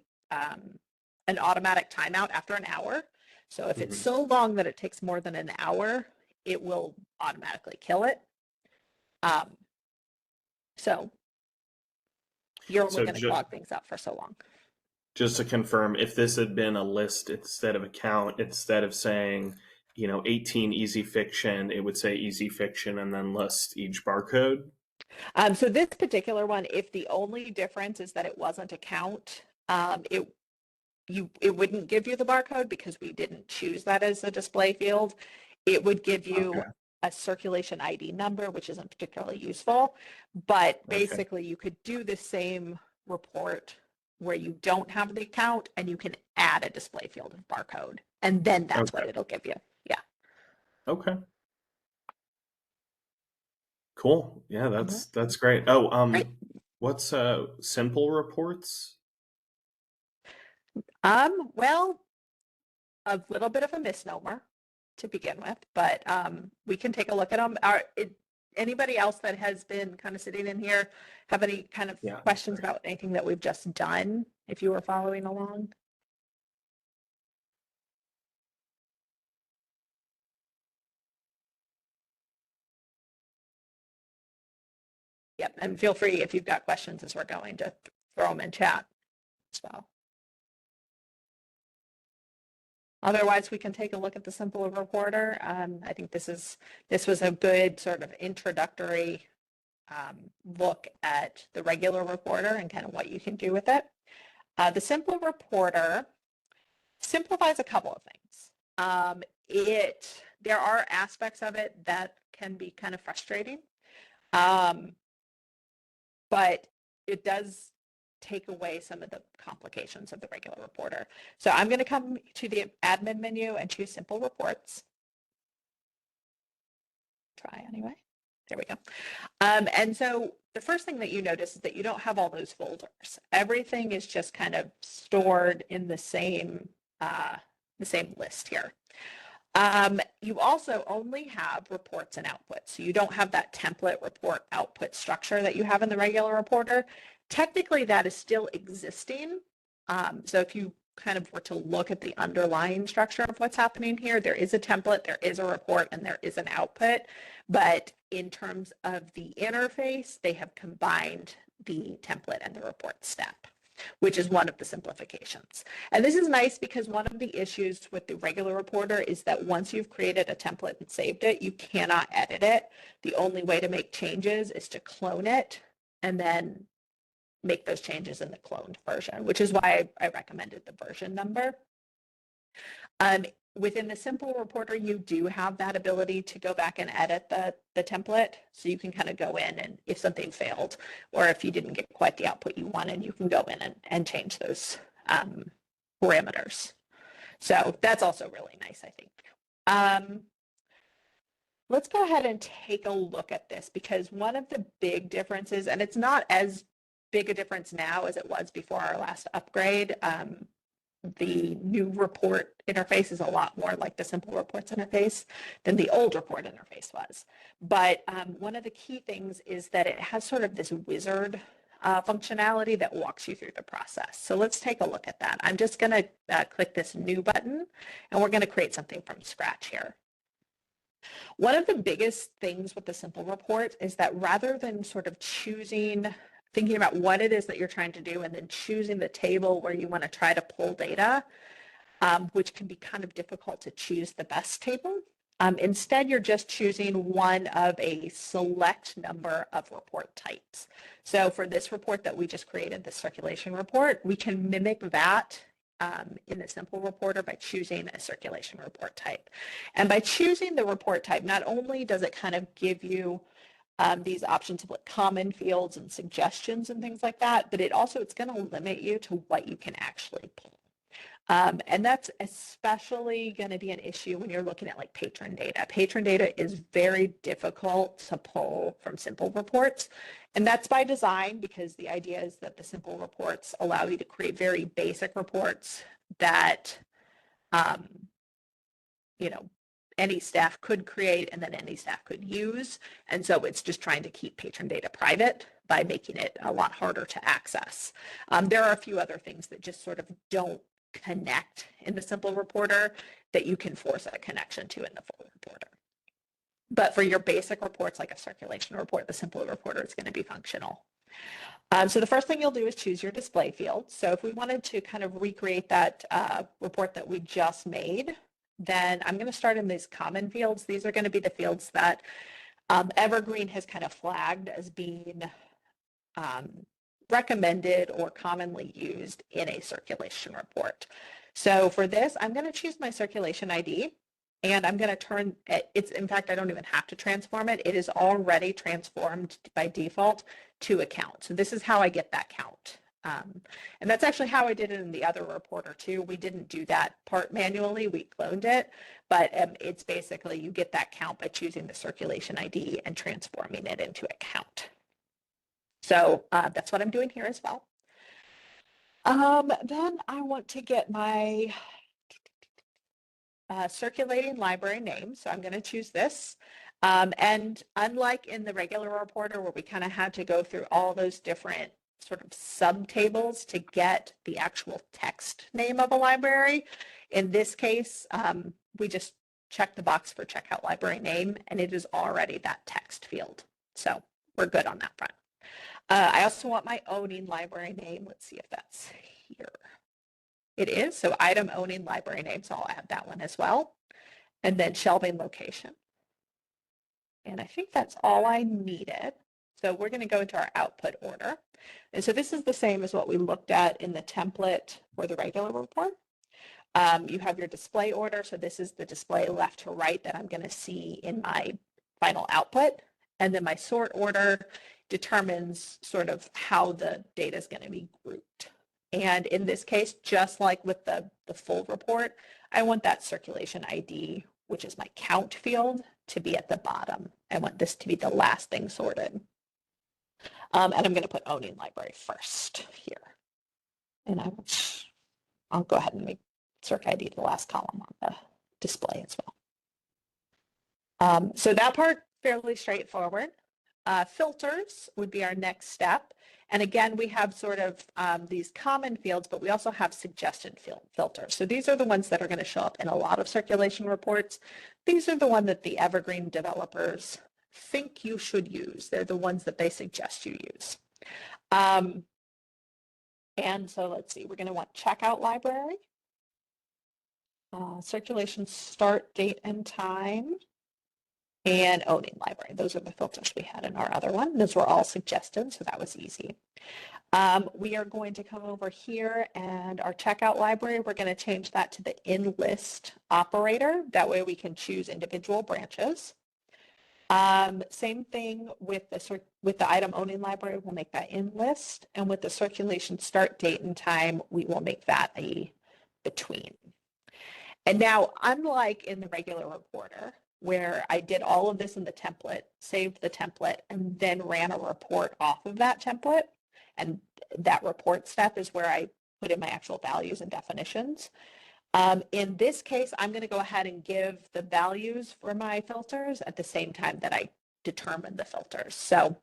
automatic timeout after an hour. So if it's so long that it takes more than an hour, it will automatically kill it. So you're only going to clog things up for so long. Just to confirm, if this had been a list instead of a count, instead of saying, 18 easy fiction, it would say easy fiction and then list each barcode. So this particular one, if the only difference is that it wasn't a count, it wouldn't give you the barcode because we didn't choose that as a display field. It would give you a circulation ID number, which isn't particularly useful. But basically, you could do the same report where you don't have the count and you can add a display field of barcode. And then that's what it'll give you. Yeah. Okay. Cool. Yeah, that's great. Oh, great. What's simple reports? Well, a little bit of a misnomer to begin with, but we can take a look at them. Anybody else that has been kind of sitting in here have any kind of questions about anything that we've just done, if you were following along? Yep, and feel free, if you've got questions as we're going, to throw them in chat as well. Otherwise, we can take a look at the simple reporter. I think this was a good sort of introductory look at the regular reporter and kind of what you can do with it. The simple reporter simplifies a couple of things. There are aspects of it that can be kind of frustrating, but it does take away some of the complications of the regular reporter. So I'm going to come to the admin menu and choose simple reports. Try anyway. There we go. And so the first thing that you notice is that you don't have all those folders. Everything is just kind of stored in the same list here. You also only have reports and outputs. So you don't have that template report output structure that you have in the regular reporter. Technically, that is still existing. So if you kind of were to look at the underlying structure of what's happening here, there is a template, there is a report, and there is an output. But in terms of the interface, they have combined the template and the report step, which is one of the simplifications. And this is nice because one of the issues with the regular reporter is that once you've created a template and saved it, you cannot edit it. The only way to make changes is to clone it and then make those changes in the cloned version, which is why I recommended the version number. Within the simple reporter, you do have that ability to go back and edit the template. So you can kind of go in, and if something failed or if you didn't get quite the output you wanted, you can go in and change those parameters. So that's also really nice, I think. Let's go ahead and take a look at this, because one of the big differences, and it's not as big a difference now as it was before our last upgrade, the new report interface is a lot more like the simple reports interface than the old report interface was. But one of the key things is that it has sort of this wizard functionality that walks you through the process. So let's take a look at that. I'm just going to click this new button, and we're going to create something from scratch here. One of the biggest things with the simple report is that rather than sort of thinking about what it is that you're trying to do and then choosing the table where you want to try to pull data, which can be kind of difficult to choose the best table. Instead, you're just choosing one of a select number of report types. So for this report that we just created, the circulation report, we can mimic that in the simple reporter by choosing a circulation report type. And by choosing the report type, not only does it kind of give you these options of like common fields and suggestions and things like that, but it's going to limit you to what you can actually pull. And that's especially going to be an issue when you're looking at like patron data. Patron data is very difficult to pull from simple reports. And that's by design, because the idea is that the simple reports allow you to create very basic reports that, any staff could create and then any staff could use. And so it's just trying to keep patron data private by making it a lot harder to access. There are a few other things that just sort of don't connect in the simple reporter that you can force a connection to in the full reporter. But for your basic reports, like a circulation report, the simple reporter is going to be functional. So the first thing you'll do is choose your display field. So if we wanted to kind of recreate that report that we just made, then I'm going to start in these common fields. These are going to be the fields that Evergreen has kind of flagged as being recommended or commonly used in a circulation report. So for this, I'm going to choose my circulation ID, and I'm going to turn it. In fact, I don't even have to transform it. It is already transformed by default to a count. So this is how I get that count. And that's actually how I did it in the other reporter too. We didn't do that part manually, we cloned it, but it's basically you get that count by choosing the circulation ID and transforming it into a count. So that's what I'm doing here as well. Then I want to get my circulating library name. So I'm going to choose this. And unlike in the regular reporter where we kind of had to go through all those different sort of subtables to get the actual text name of a library, in this case, we just check the box for checkout library name, and it is already that text field. So we're good on that front. I also want my owning library name. Let's see if that's here. It is. So item owning library name. So I'll add that one as well. And then shelving location. And I think that's all I needed. So we're going to go into our output order. And so this is the same as what we looked at in the template for the regular report. You have your display order. So this is the display left to right that I'm going to see in my final output. And then my sort order determines sort of how the data is going to be grouped. And in this case, just like with the full report, I want that circulation ID, which is my count field, to be at the bottom. I want this to be the last thing sorted. And I'm going to put owning library first here. And I'll go ahead and make circ ID the last column on the display as well. So that part, fairly straightforward. Filters would be our next step. And again, we have sort of these common fields, but we also have suggested filters. So these are the ones that are going to show up in a lot of circulation reports. These are the ones that the Evergreen developers think you should use. They're the ones that they suggest you use. And so let's see, we're going to want checkout library, circulation start date and time, and owning library. Those are the filters we had in our other one. Those were all suggested, so that was easy. We are going to come over here and our checkout library, we're going to change that to the in-list operator. That way we can choose individual branches. Same thing with the item owning library, we'll make that in list. And with the circulation start date and time, we will make that a between. And now, unlike in the regular reporter, where I did all of this in the template, saved the template, and then ran a report off of that template, and that report step is where I put in my actual values and definitions. In this case, I'm going to go ahead and give the values for my filters at the same time that I determine the filters. So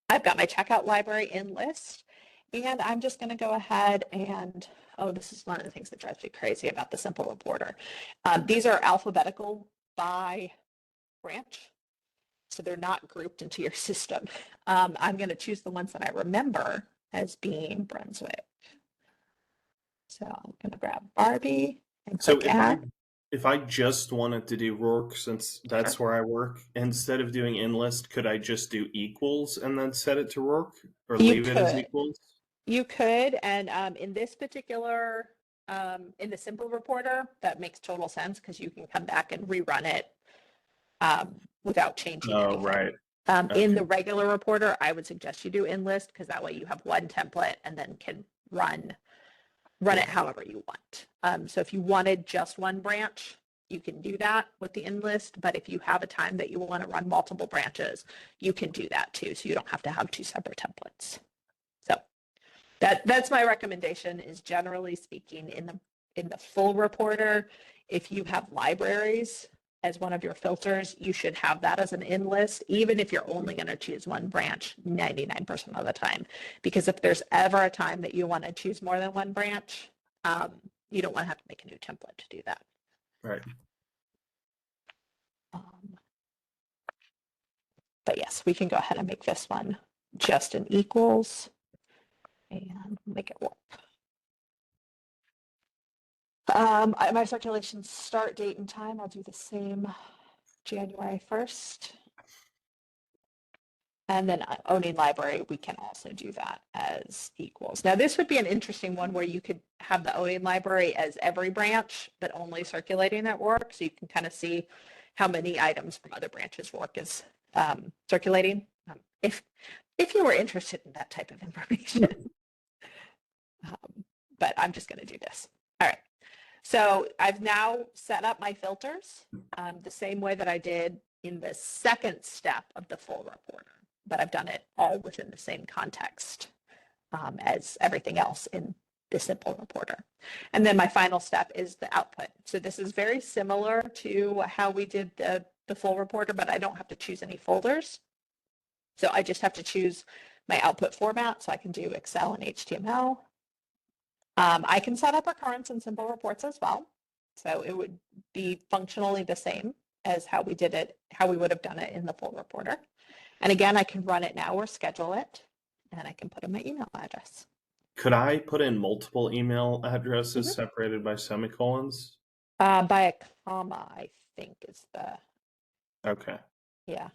I've got my checkout library in list, and I'm just going to go ahead and, oh, this is one of the things that drives me crazy about the simple reporter. These are alphabetical by branch, so they're not grouped into your system. I'm going to choose the ones that I remember as being Brunswick. So I'm going to grab Barbie and So click add. if I just wanted to do Rourke, since that's where I work, instead of doing enlist, could I just do equals and then set it to Rourke, or You leave it as could. equals? You could, and in this particular, in the simple reporter, that makes total sense because you can come back and rerun it without changing Oh, anything. right. In the regular reporter, I would suggest you do enlist because that way you have one template and then can run it however you want. So if you wanted just one branch, you can do that with the enlist, but if you have a time that you want to run multiple branches, you can do that too, so you don't have to have two separate templates. So that's my recommendation, is generally speaking in the full reporter, if you have libraries as one of your filters, you should have that as an in list, even if you're only going to choose one branch 99% of the time. Because if there's ever a time that you want to choose more than one branch, you don't want to have to make a new template to do that. Right. But yes, we can go ahead and make this one just an equals and make it work. My circulation start date and time, I'll do the same, January 1st. And then owning library, we can also do that as equals. Now, this would be an interesting one where you could have the owning library as every branch, but only circulating at work. So you can kind of see how many items from other branches work is circulating. If you were interested in that type of information. But I'm just going to do this. All right. So I've now set up my filters the same way that I did in the second step of the full reporter, but I've done it all within the same context as everything else in the simple reporter. And then my final step is the output. So this is very similar to how we did the full reporter, but I don't have to choose any folders. So I just have to choose my output format. So I can do Excel and HTML. I can set up recurrence in simple reports as well. So it would be functionally the same as how we did it, how we would have done it in the full reporter. And again, I can run it now or schedule it, and I can put in my email address. Could I put in multiple email addresses separated by semicolons? By a comma, I think is the, Okay. yeah.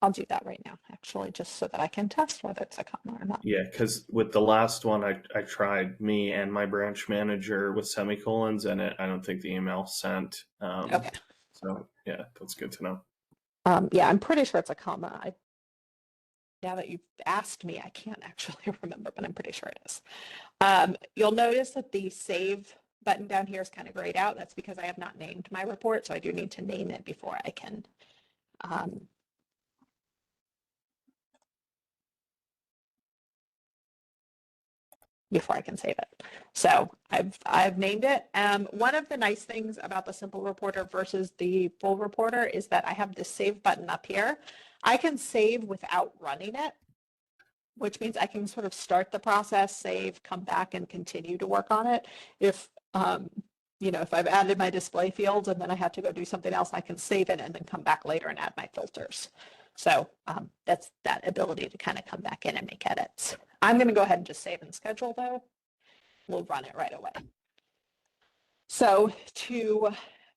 I'll do that right now, actually, just so that I can test whether it's a comma or not. Yeah, because with the last one, I tried me and my branch manager with semicolons, and I don't think the email sent. Okay. So yeah, that's good to know. Yeah, I'm pretty sure it's a comma. Now that you've asked me, I can't actually remember, but I'm pretty sure it is. You'll notice that the save button down here is kind of grayed out. That's because I have not named my report, so I do need to name it before I can before I can save it. So I've named it. One of the nice things about the simple reporter versus the full reporter is that I have this save button up here. I can save without running it, which means I can sort of start the process, save, come back and continue to work on it. If if I've added my display fields and then I have to go do something else, I can save it and then come back later and add my filters. So that's that ability to kind of come back in and make edits. I'm going to go ahead and just save and schedule though. We'll run it right away. So to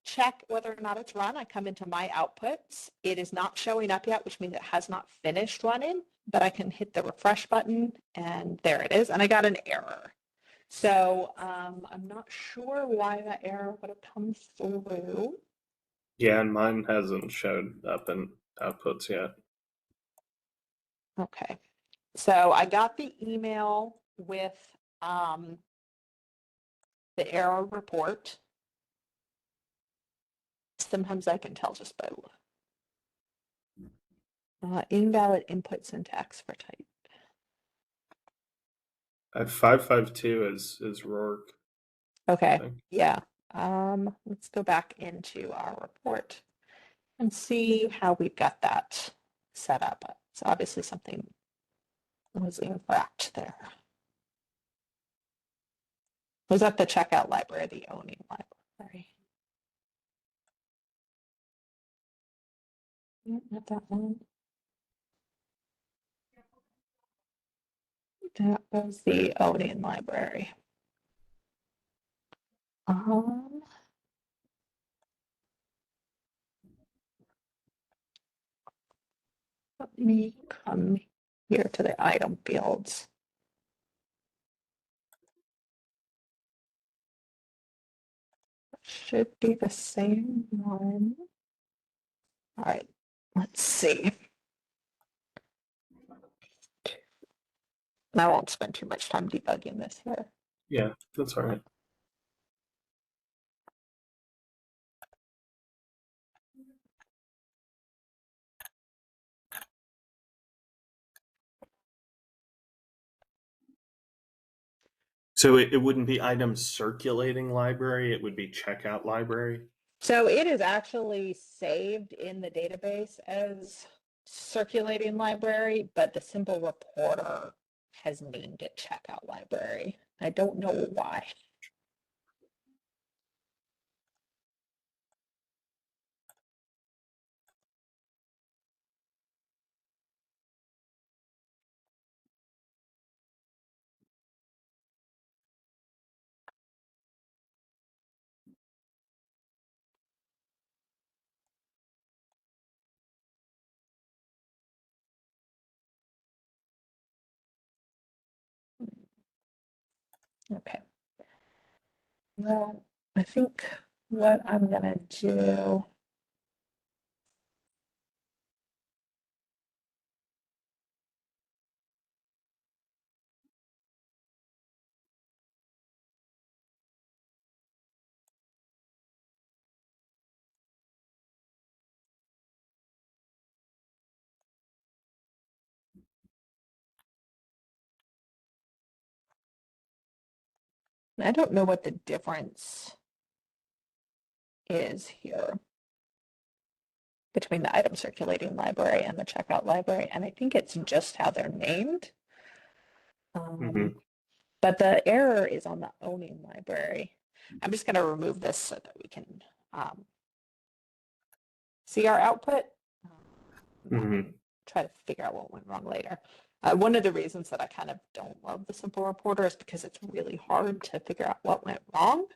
check whether or not it's run, I come into my outputs. It is not showing up yet, which means it has not finished running, but I can hit the refresh button and there it is. And I got an error. So I'm not sure why that error would have come through. Yeah, and mine hasn't showed up in outputs yet. Okay. So I got the email with the error report. Sometimes I can tell just by invalid input syntax for type. I have 552 is Rourke. Okay, Thing. yeah. Let's go back into our report and see how we've got that set up. So obviously something was incorrect there. Was that the checkout library, the owning library? Not that one. That was the owning library. Let me come here to the item fields. Should be the same one. All right, let's see. I won't spend too much time debugging this here. Yeah, that's all right. So it wouldn't be item circulating library, it would be checkout library. So it is actually saved in the database as circulating library, but the simple reporter has named it checkout library. I don't know why. Okay. Well, I think what I'm gonna do. I don't know what the difference is here between the item circulating library and the checkout library, and I think it's just how they're named. But the error is on the owning library. I'm just going to remove this so that we can see our output. Try to figure out what went wrong later. One of the reasons that I kind of don't love the simple reporter is because it's really hard to figure out what went wrong.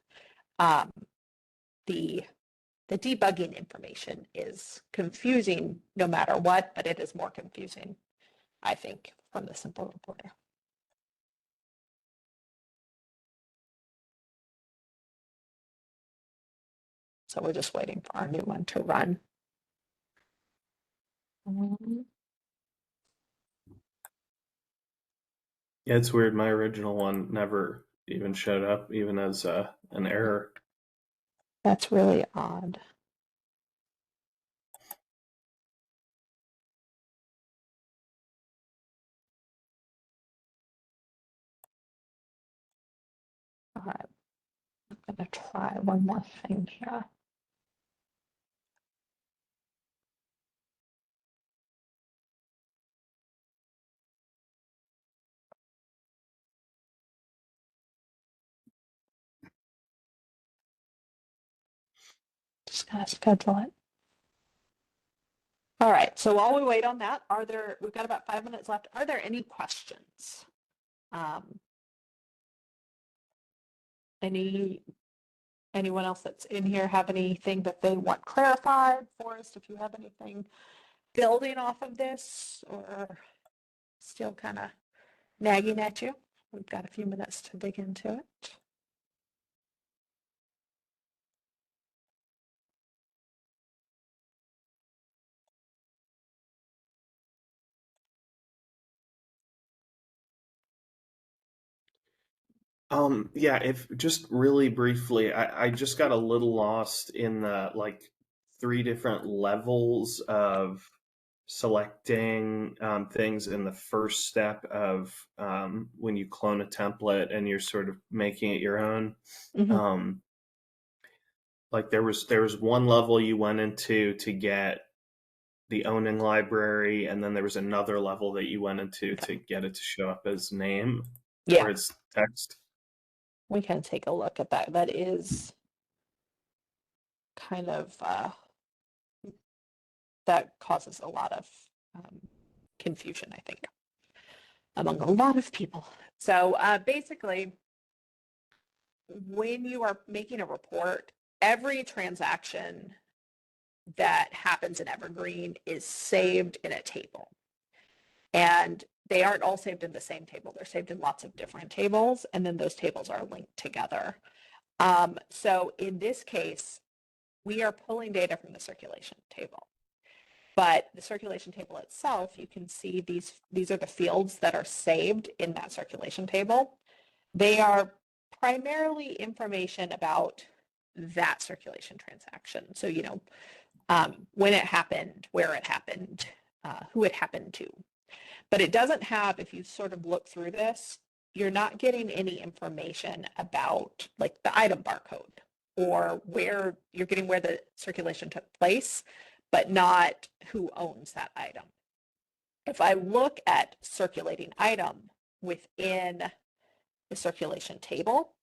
The debugging information is confusing no matter what, but it is more confusing, I think, from the simple reporter. So we're just waiting for our new one to run. Yeah, it's weird. My original one never even showed up, even as an error. That's really odd. I'm going to try one more thing here. Just going to schedule it. All right, so while we wait on that, we've got about 5 minutes left. Are there any questions? Anyone else that's in here have anything that they want clarified? Forrest, if you have anything building off of this or still kind of nagging at you, we've got a few minutes to dig into it. Yeah, if just really briefly, I just got a little lost in the like 3 different levels of selecting things in the first step of when you clone a template and you're sort of making it your own. Mhm. Like there was one level you went into to get the owning library, and then there was another level that you went into to get it to show up as name Yeah, or as text. we can take a look at that. That is kind of, that causes a lot of confusion, I think, among a lot of people. So basically, when you are making a report, every transaction that happens in Evergreen is saved in a table. And they aren't all saved in the same table. They're saved in lots of different tables, and then those tables are linked together. So in this case, we are pulling data from the circulation table. But the circulation table itself, you can see these are the fields that are saved in that circulation table. They are primarily information about that circulation transaction. So, when it happened, where it happened, who it happened to. But it doesn't have, if you sort of look through this, you're not getting any information about like the item barcode or where you're getting where the circulation took place, but not who owns that item. If I look at circulating item within the circulation table,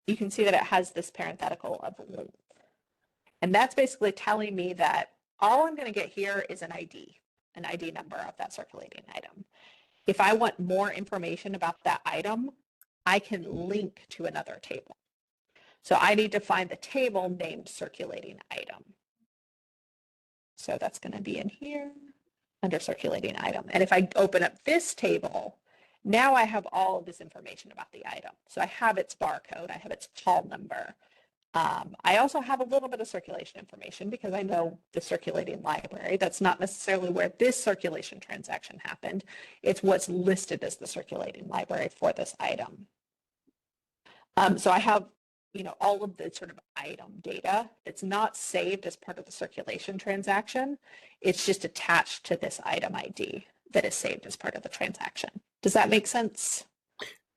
you can see that it has this parenthetical of length. And that's basically telling me that all I'm going to get here is an ID number of that circulating item. If I want more information about that item, I can link to another table. So I need to find the table named circulating item. So that's going to be in here under circulating item. And if I open up this table, now I have all of this information about the item. So I have its barcode, I have its call number. I also have a little bit of circulation information because I know the circulating library. That's not necessarily where this circulation transaction happened. It's what's listed as the circulating library for this item. So I have, all of the sort of item data that's not saved as part of the circulation transaction. It's just attached to this item ID that is saved as part of the transaction. Does that make sense?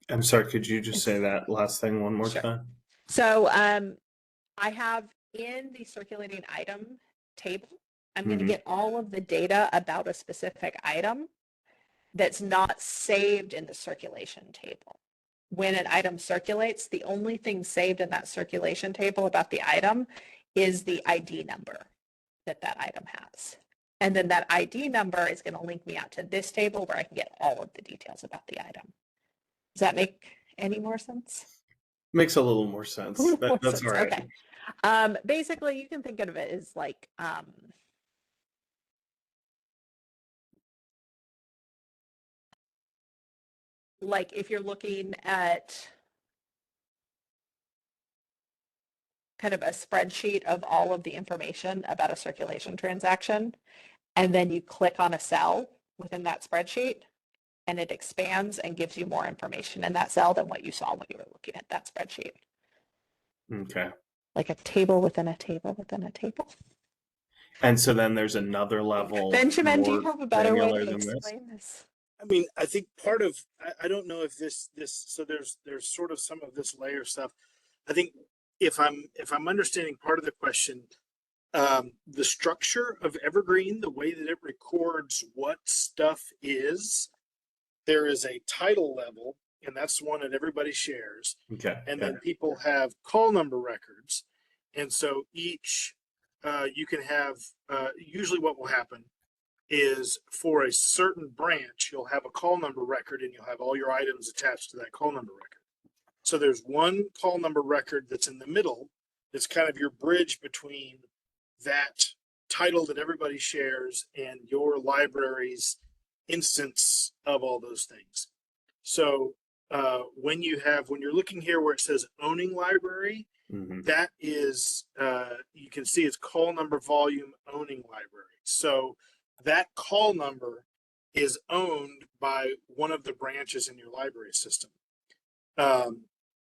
I'm sorry, could you just say that last thing one more Sure. time? So I have in the circulating item table, I'm going to get all of the data about a specific item that's not saved in the circulation table. When an item circulates, the only thing saved in that circulation table about the item is the ID number that item has. And then that ID number is going to link me out to this table where I can get all of the details about the item. Does that make any more sense? Makes a little more sense. That's all right. Okay. Basically, you can think of it as like if you're looking at kind of a spreadsheet of all of the information about a circulation transaction, and then you click on a cell within that spreadsheet, and it expands and gives you more information in that cell than what you saw when you were looking at that spreadsheet. Okay. Like a table within a table within a table. And so then there's another level. Benjamin, do you more have a better way granular to than this? explain this? I mean, I think part of, I don't know if this, so there's sort of some of this layer stuff. I think if I'm understanding part of the question, the structure of Evergreen, the way that it records what stuff is, there is a title level, and that's the one that everybody shares. Okay. And Yeah. then people have call number records. And so each, you can have, usually what will happen is for a certain branch, you'll have a call number record and you'll have all your items attached to that call number record. So there's one call number record that's in the middle. That's kind of your bridge between that title that everybody shares and your library's instance of all those things. So when you're looking here where it says owning library, that is, you can see it's call number volume owning library. So that call number is owned by one of the branches in your library system.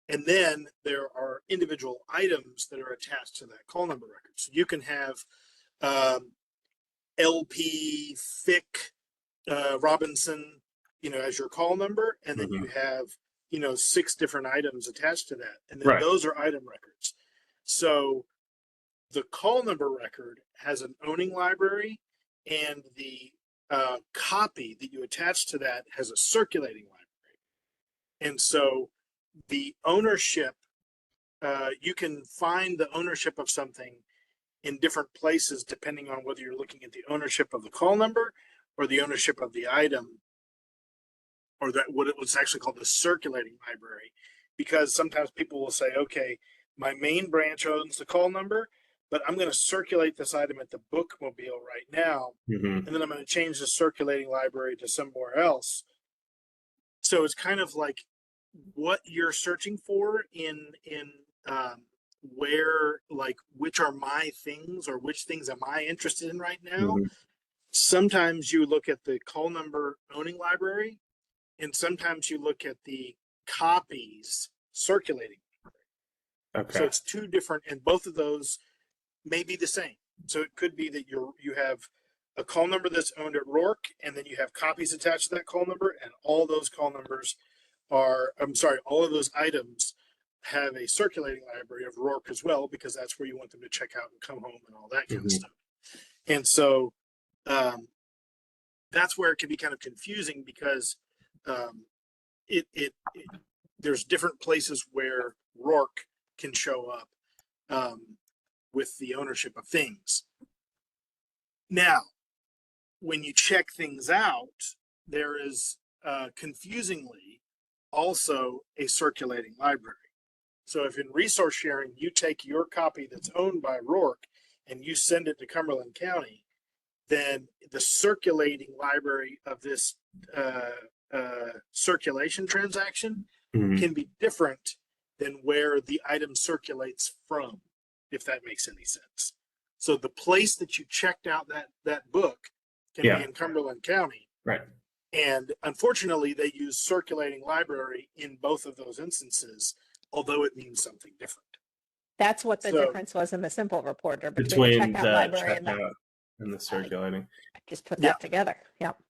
And then there are individual items that are attached to that call number record. So you can have LP, Fick, Robinson, as your call number, and then you have, 6 different items attached to that. And then those are item records. So the call number record has an owning library, and the copy that you attach to that has a circulating library. And so the ownership, you can find the ownership of something in different places depending on whether you're looking at the ownership of the call number or the ownership of the item, or that what it was actually called the circulating library. Because sometimes people will say, okay, my main branch owns the call number, but I'm going to circulate this item at the bookmobile right now, and then I'm going to change the circulating library to somewhere else. So it's kind of like what you're searching for in where, like, which are my things or which things am I interested in right now. Sometimes you look at the call number owning library, and sometimes you look at the copies circulating. Okay. So it's 2 different, and both of those may be the same. So it could be that you have a call number that's owned at Rourke, and then you have copies attached to that call number, and all those call numbers all of those items have a circulating library of Rourke as well, because that's where you want them to check out and come home and all that kind of stuff. And so that's where it can be kind of confusing, because there's different places where Rourke can show up with the ownership of things. Now, when you check things out, there is confusingly also a circulating library. So if in resource sharing, you take your copy that's owned by Rourke and you send it to Cumberland County, then the circulating library of this circulation transaction can be different than where the item circulates from, if that makes any sense. So the place that you checked out that book can be in Cumberland County. Right. And unfortunately, they use circulating library in both of those instances, although it means something different. That's what the So- difference was in the simple reporter between the checkout library and the, checkout and the circulating. I just put that together. Yep.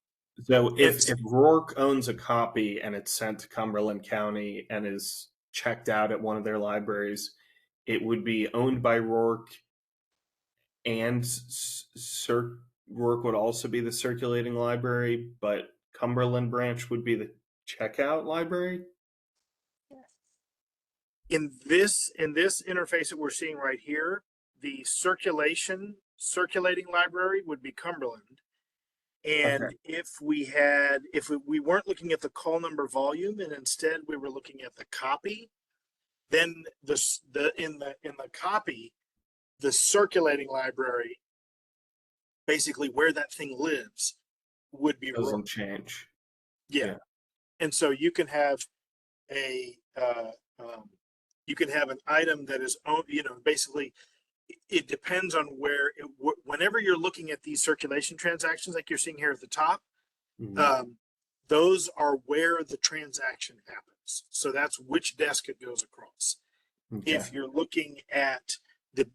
So if Rourke owns a copy and it's sent to Cumberland County and is checked out at one of their libraries, it would be owned by Rourke, and Rourke would also be the circulating library, but Cumberland branch would be the checkout library. In this interface that we're seeing right here, the circulating library would be Cumberland. And if we weren't looking at the call number volume, and instead we were looking at the copy, then in the copy, the circulating library, basically where that thing lives, would be Doesn't Rourke. change. Yeah. And so you can have an item that is owned, basically it depends on where, whenever you're looking at these circulation transactions, like you're seeing here at the top, those are where the transaction happens. So that's which desk it goes across. Okay. If you're looking at the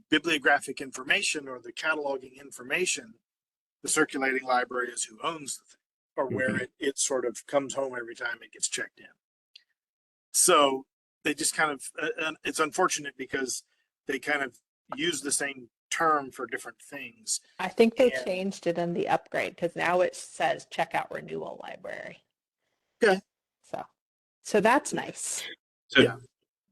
bibliographic information or the cataloging information, the circulating library is who owns the thing, or where it sort of comes home every time it gets checked in. So they just kind of, it's unfortunate because they kind of use the same term for different things. I think they And- changed it in the upgrade because now it says checkout renewal library. Okay. So that's nice. So Yeah.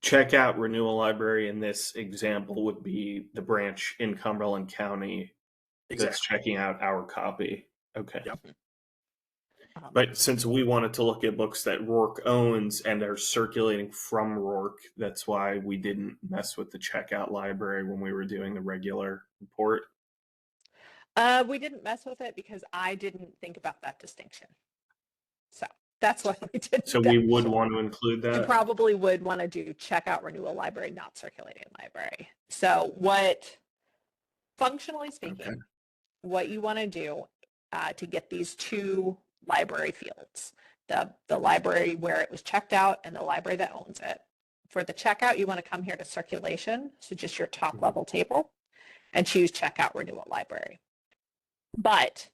checkout renewal library in this example would be the branch in Cumberland County that's Exactly. checking out our copy. Okay. Yep. But since we wanted to look at books that Rourke owns and are circulating from Rourke, that's why we didn't mess with the checkout library when we were doing the regular report. We didn't mess with it because I didn't think about that distinction. So that's why we didn't. So we would want to include You that. probably would want to do checkout renewal library, not circulating library. So functionally speaking, Okay. what you want to do to get these two library fields, the library where it was checked out and the library that owns it. For the checkout, you want to come here to circulation, so just your top level table, and choose checkout renewal library. But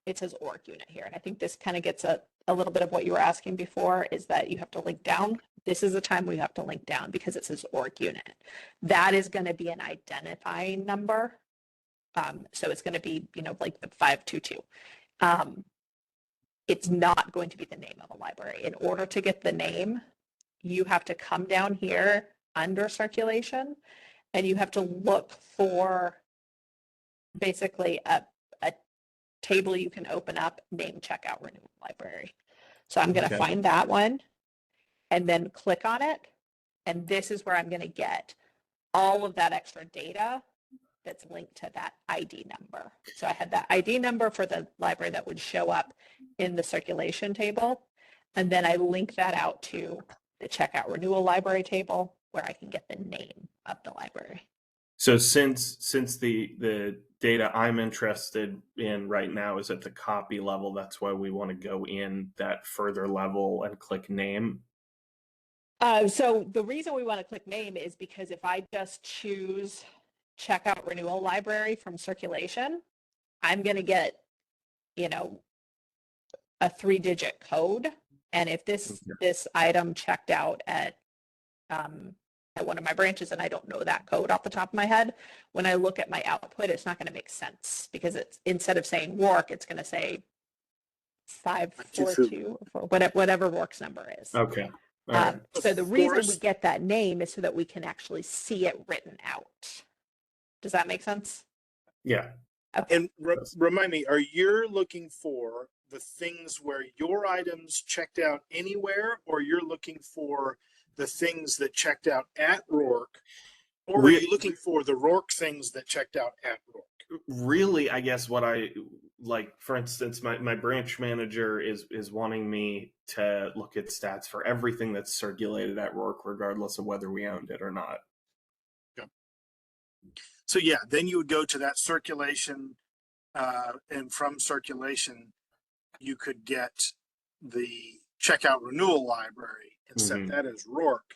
it says org unit here, and I think this kind of gets a little bit of what you were asking before, is that you have to link down. This is the time we have to link down because it says org unit. That is going to be an identifying number. So it's going to be, like the 522. It's not going to be the name of a library. In order to get the name, you have to come down here under circulation and you have to look for basically a table you can open up named checkout renewal library. So I'm going to find that one and then click on it. And this is where I'm going to get all of that extra data that's linked to that ID number. So I had that ID number for the library that would show up in the circulation table. And then I link that out to the checkout renewal library table where I can get the name of the library. So since the data I'm interested in right now is at the copy level, that's why we want to go in that further level and click name. So the reason we want to click name is because if I just choose checkout renewal library from circulation, I'm going to get, a 3-digit code. And if this item checked out at one of my branches and I don't know that code off the top of my head, when I look at my output, it's not going to make sense because it's, instead of saying Rourke, it's going to say 542 or whatever Rourke's number is. Okay. So the reason we get that name is so that we can actually see it written out. Does that make sense? Yeah. Okay. And remind me, are you looking for the things where your items checked out anywhere, or you're looking for the things that checked out at Rourke, or are you looking for the Rourke things that checked out at Rourke? Really, I guess what I like, for instance, my branch manager is wanting me to look at stats for everything that's circulated at Rourke, regardless of whether we owned it or not. Okay. So yeah, then you would go to that circulation, and from circulation, you could get the checkout renewal library and set that as Rourke.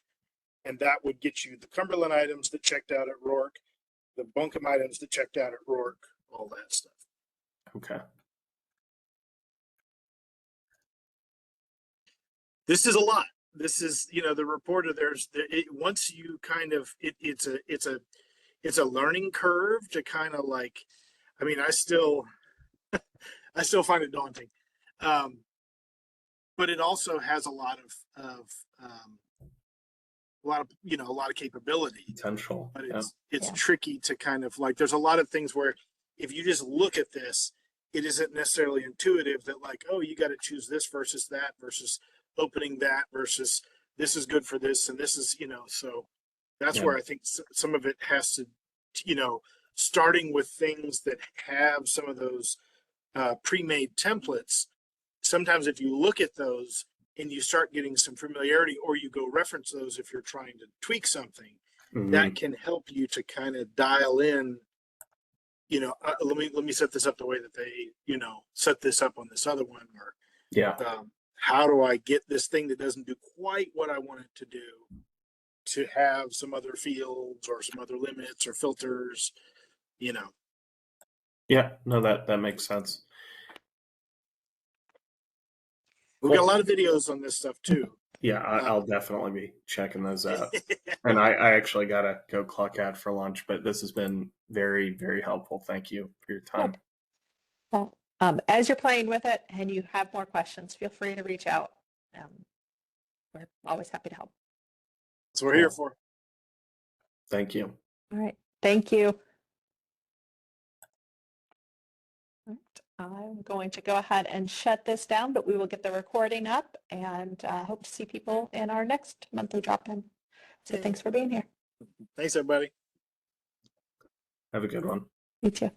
And that would get you the Cumberland items that checked out at Rourke, the Buncombe items that checked out at Rourke, all that stuff. Okay. This is a lot. This is, the reporter, once you kind of, it's a learning curve to kind of like, I still find it daunting. But it also has a lot of capability Potential. but it's tricky to kind of like, there's a lot of things where if you just look at this, it isn't necessarily intuitive that like, oh, you got to choose this versus that versus opening that versus this is good for this. And this is, so that's where I think some of it has to, starting with things that have some of those pre-made templates. Sometimes if you look at those and you start getting some familiarity, or you go reference those if you're trying to tweak something, that can help you to kind of dial in, let me set this up the way that they, set this up on this other one, or how do I get this thing that doesn't do quite what I want it to do to have some other fields or some other limits or filters, Yeah, no, that makes sense. We've got a lot of videos on this stuff too. Yeah, I'll definitely be checking those out. And I actually gotta go clock out for lunch, but this has been very, very helpful. Thank you for your time. Good. Well, as you're playing with it and you have more questions, feel free to reach out. We're always happy to help. That's what we're here for. Thank you. All right. Thank you. All right. I'm going to go ahead and shut this down, but we will get the recording up and hope to see people in our next monthly drop-in. So thanks for being here. Thanks, everybody. Have a good one. You too.